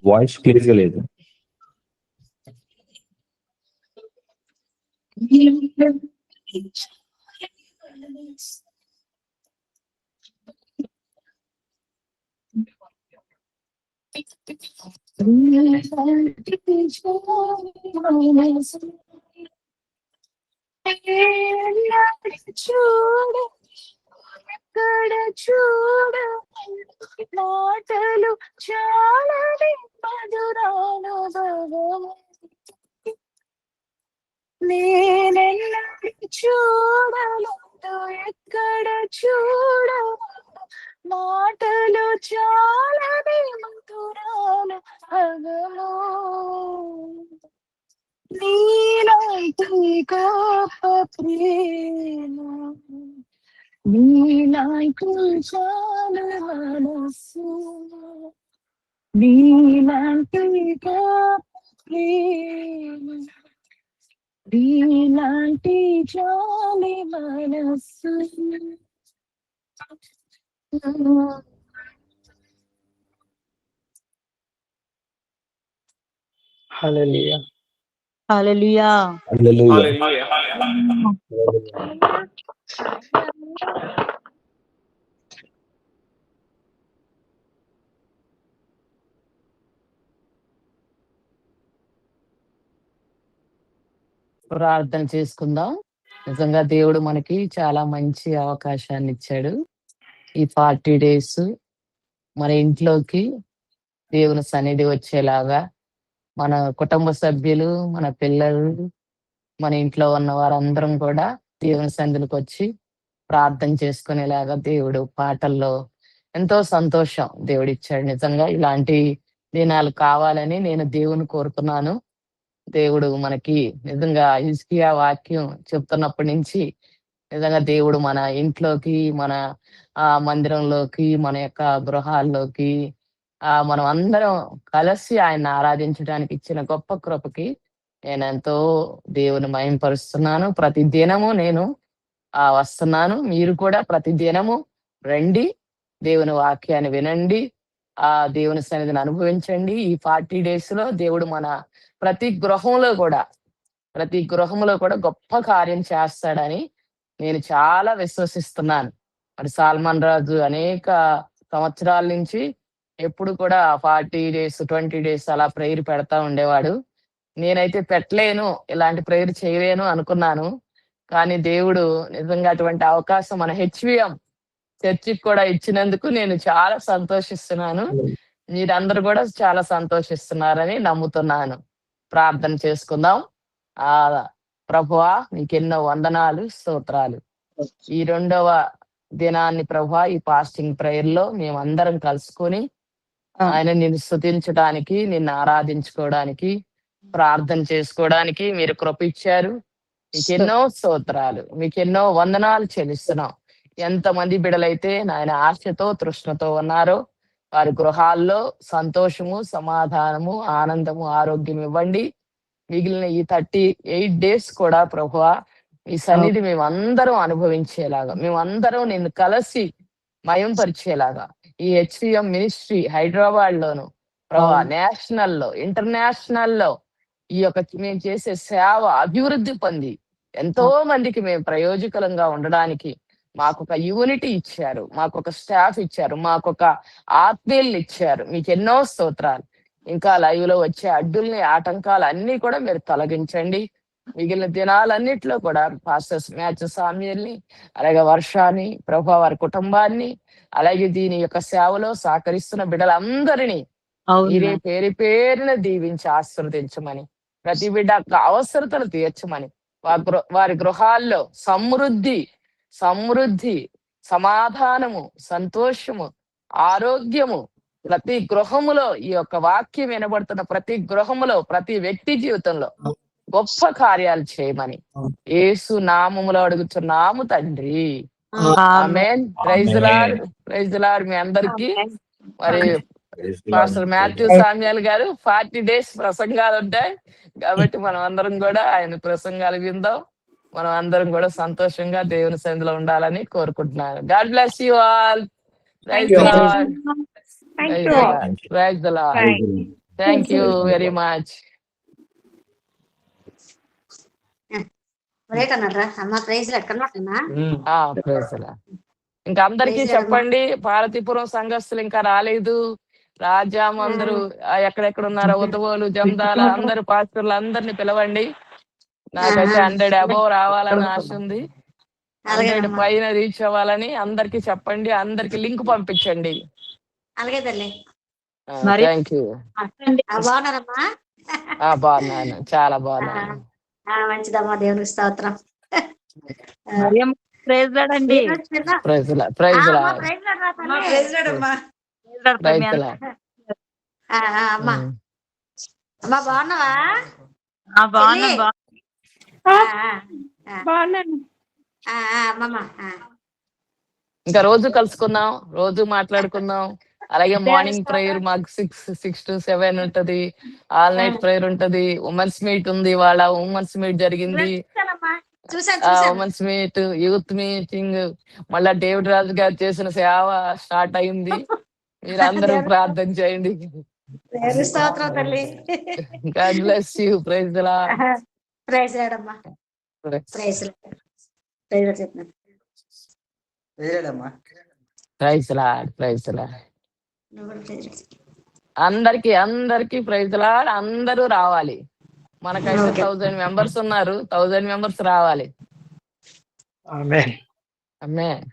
వాయిస్ క్లియర్ గా లేదు. చూడ మాటలు చాలని మధురాను నేనెల్ల చూడలేదు ఎక్కడ చూడ మాటలు చాలని మధురాను అగలో గొప్ప ప్రేమ నీలాంటి చాలు మనసు నీలాంటి గొప్ప ప్రేమ నీలాంటి జాలి మనసు హల్లెలూయా. హల్లెలూయా. హల్లెలూయా. ప్రార్థన చేసుకుందాం. నిజంగా దేవుడు మనకి చాలా మంచి అవకాశాన్ని ఇచ్చాడు. ఈ 40 డేస్ మన ఇంట్లోకి దేవుని సన్నిధి వచ్చేలాగా, మన కుటుంబ సభ్యులు, మన పిల్లలు, మన ఇంట్లో ఉన్న వారందరం కూడా దేవుని సన్నిధికి వచ్చి ప్రార్థన చేసుకునేలాగా దేవుడు పాటల్లో ఎంతో సంతోషం దేవుడిచ్చాడు. నిజంగా ఇలాంటి దినాలు కావాలని నేను దేవుని కోరుతున్నాను. దేవుడు మనకి నిజంగా హిజ్కియా వాక్యం చెప్తున్నప్పటి నుంచి నిజంగా దేవుడు మన ఇంట్లోకి, మన మందిరంలోకి, మన యొక్క గృహాల్లోకి మనం అందరం కలిసి ఆయన ఆరాధించడానికి ఇచ్చిన గొప్ప కృపకి నేను ఎంతో దేవుని మహిమపరుస్తున్నాను. ప్రతి దినము నేను వస్తున్నాను. మీరు కూడా ప్రతి దినము రండి, దేవుని వాక్యాన్ని వినండి, దేవుని సన్నిధిని అనుభవించండి. ఈ 40 డేస్ లో దేవుడు మన ప్రతి గృహంలో కూడా గొప్ప కార్యం చేస్తాడని నేను చాలా విశ్వసిస్తున్నాను. మరి సాల్మన్ రాజు అనేక సంవత్సరాల నుంచి ఎప్పుడు కూడా 40 డేస్ 20 డేస్ అలా ప్రేయర్ పెడతా ఉండేవాడు. నేనైతే పెట్టలేను, ఇలాంటి ప్రేయర్ చేయలేను అనుకున్నాను. కానీ దేవుడు నిజంగా అటువంటి అవకాశం మన HVM చర్చికి కూడా ఇచ్చినందుకు నేను చాలా సంతోషిస్తున్నాను. మీరందరూ కూడా చాలా సంతోషిస్తున్నారని నమ్ముతున్నాను. ప్రార్థన చేసుకుందాం. ప్రభువా నీకెన్నో వందనాలు, స్తోత్రాలు. ఈ 2వ దినాన్ని ప్రభువా ఈ ఫాస్టింగ్ ప్రేయర్ లో మేమందరం కలుసుకొని ఆయన నిన్ను స్తుతించడానికి, నిన్ను ఆరాధించుకోవడానికి, ప్రార్థన చేసుకోవడానికి మీరు కృప ఇచ్చారు. మీకెన్నో స్తోత్రాలు, మీకెన్నో వందనాలు చెల్లిస్తున్నాం. ఎంతమంది బిడలైతే నాయన ఆశతో తృష్ణతో ఉన్నారో వారి గృహాల్లో సంతోషము, సమాధానము, ఆనందము, ఆరోగ్యం ఇవ్వండి. మిగిలిన ఈ 38 డేస్ కూడా ప్రభువా ఈ సన్నిధి మేమందరం అనుభవించేలాగా, మేమందరం నిన్ను కలిసి మయంపరిచేలాగా ఈ HVM మినిస్ట్రీ హైదరాబాద్ లోను ప్రభా, నేషనల్ లో, ఇంటర్నేషనల్ లో ఈ యొక్క మేము చేసే సేవ అభివృద్ధి పొంది ఎంతో మందికి మేము ప్రయోజకులంగా ఉండడానికి మాకొక యూనిటీ ఇచ్చారు, మాకొక స్టాఫ్ ఇచ్చారు, మాకొక ఆత్మీయుల్ని ఇచ్చారు. మీకు ఎన్నో స్తోత్రాలు. ఇంకా లైవ్ లో వచ్చే అడ్డుల్ని, ఆటంకాలు అన్ని కూడా మీరు తొలగించండి. మిగిలిన దినాలన్నిట్లో కూడా పాస్టర్స్ మ్యాచ్ సామ్యుల్ని, అలాగే వర్షాన్ని, ప్రభా వారి కుటుంబాన్ని, అలాగే దీని యొక్క సేవలో సహకరిస్తున్న బిడ్డలందరినీ మీరే పేరు పేరున దీవించి ఆశీర్వదించమని, ప్రతి బిడ్డ అవసరతలు తీర్చమని, వారి గృహాల్లో సమృద్ధి, సమాధానము, సంతోషము, ఆరోగ్యము ప్రతి గృహములో, ఈ యొక్క వాక్యం వినబడుతున్న ప్రతి గృహములో, ప్రతి వ్యక్తి జీవితంలో గొప్ప కార్యాలు చేయమని యేసు నామములో అడుగుతున్నాము తండ్రి. ఆమేన్. Praise lord. మీ అందరికీ మరి పాస్టర్ మాథ్యూ సామ్యాల్ గారు 40 డేస్ ప్రసంగాలు ఉంటాయి కాబట్టి మనం అందరం కూడా ఆయన ప్రసంగాలు విందాం. మనం అందరం కూడా సంతోషంగా దేవుని సన్నిధిలో ఉండాలని కోరుకుంటున్నాను. God bless you all. Praise the lord. Praise the lord. Thank you very much. Praise ఇంకా అందరికీ చెప్పండి, పార్వతీపురం సంఘస్థులు ఇంకా రాలేదు, రాజాం అందరూ ఎక్కడెక్కడ ఉన్నారో, ఉదవోలు, జమదాల అందరు పాస్టర్లు అందరిని పిలవండి. నాకైతే 100 అబోవ్ రావాలని ఆశ ఉంది. 100 పైన రీచ్ అవ్వాలని అందరికి చెప్పండి. అందరికి లింక్ పంపించండి. అలాగే తల్లి. Thank you. బాగున్నాను, చాలా బాగున్నాను. మంచిదమ్మా, దేవుని స్తోత్రం. ప్రైజ్ లార్డ్ అండి. Praise lord. Praise lord. అమ్మా బాగున్నావా? ఆ, ఆ, ఆ, బాగున్నాను. అమ్మమ్మ ఇంకా రోజు కలుసుకుందాం, రోజు మాట్లాడుకుందాం. అలాగే దేవుని మార్నింగ్ ప్రేయర్ స్తోత్రం. మాకు 6 to 7 ఉంటది. ఆల్ నైట్ ప్రేయర్ ఉంటది. ఉమెన్స్ మీట్ ఉంది, ఇవాళ ఉమెన్స్ మీట్ జరిగింది. చూశానమ్మా. చూశాను ఆ చూశాను. ఉమెన్స్ మీట్, యూత్ మీటింగ్, మళ్ళా డేవిడ్ రాజు గారు చేసిన సేవ స్టార్ట్ అయింది. మీరందరూ దేవుని ప్రార్థన చేయండి. దేవుని స్తోత్రం తల్లి. God bless you. Praise the lord. Praise రాడమ్మా. ప్రైజ్ ప్రైజ్ చెప్తున్నాను. Praise the lord. Praise the Lord. నువ్వు కూడా ప్రైజ్ రాడు. అందరికి ప్రైజ్ ది లార్డ్. అందరూ రావాలి. మనకైతే ఓకే. 1000 మెంబర్స్ ఉన్నారు. 1000 మెంబర్స్ రావాలి. ఆమేన్. ఆమేన్.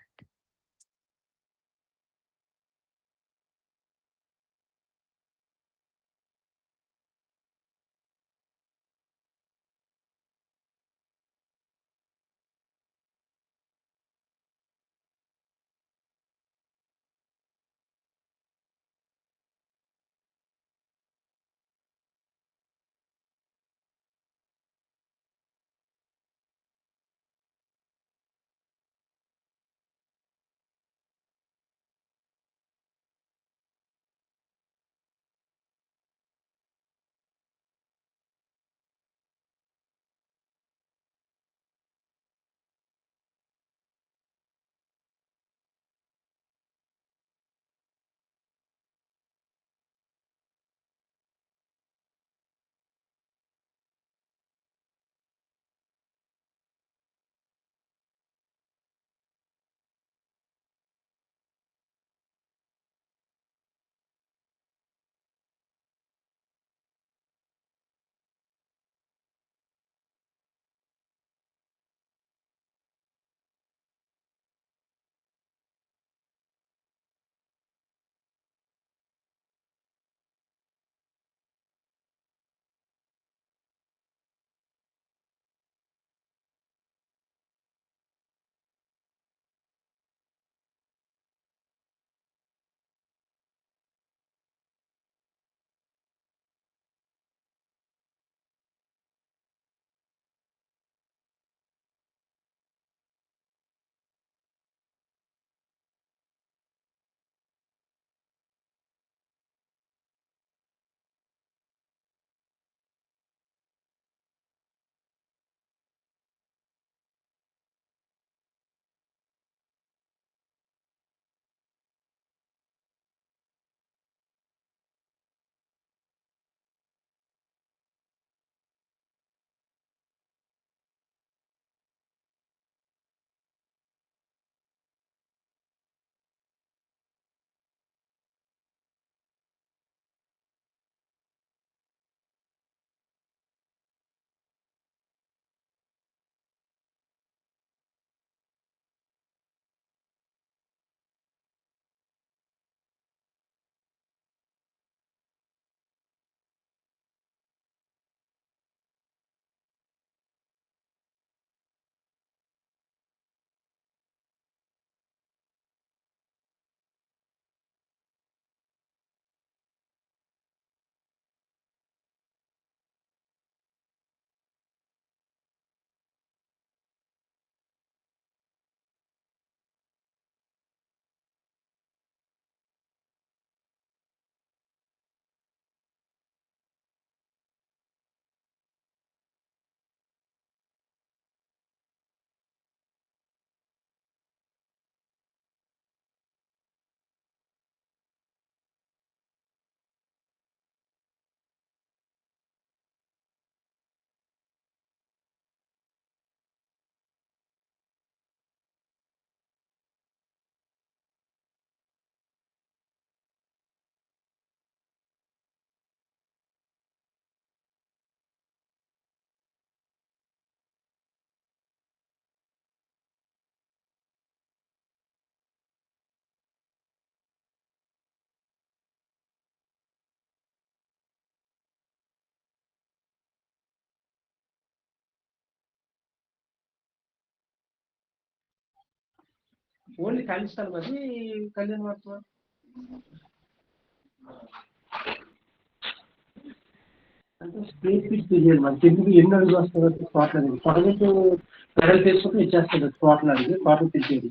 ఓన్లీ కలుస్తారు మరి కళ్యాణ వార్త అంటే స్పేస్ ఫిట్ చేయాలి మన కిందకి ఎన్ని అడుగులు వస్తుందో స్పాట్లు అనేది పొడగట్టు పెడలు తీసుకుంటే ఇచ్చేస్తుంది స్పాట్లు అనేది స్పాట్లు తెచ్చేది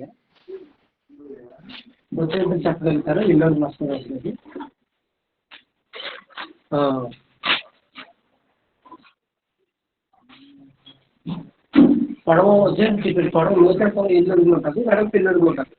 మొత్తం చెప్పగలుగుతారా ఎన్ని అడుగులు వస్తుందో వస్తుంది పొడవ వచ్చేసి పొడవ లోతు ఎన్ని అడుగులు ఉంటుంది వెడల్పు ఎన్ని అడుగులు ఉంటుంది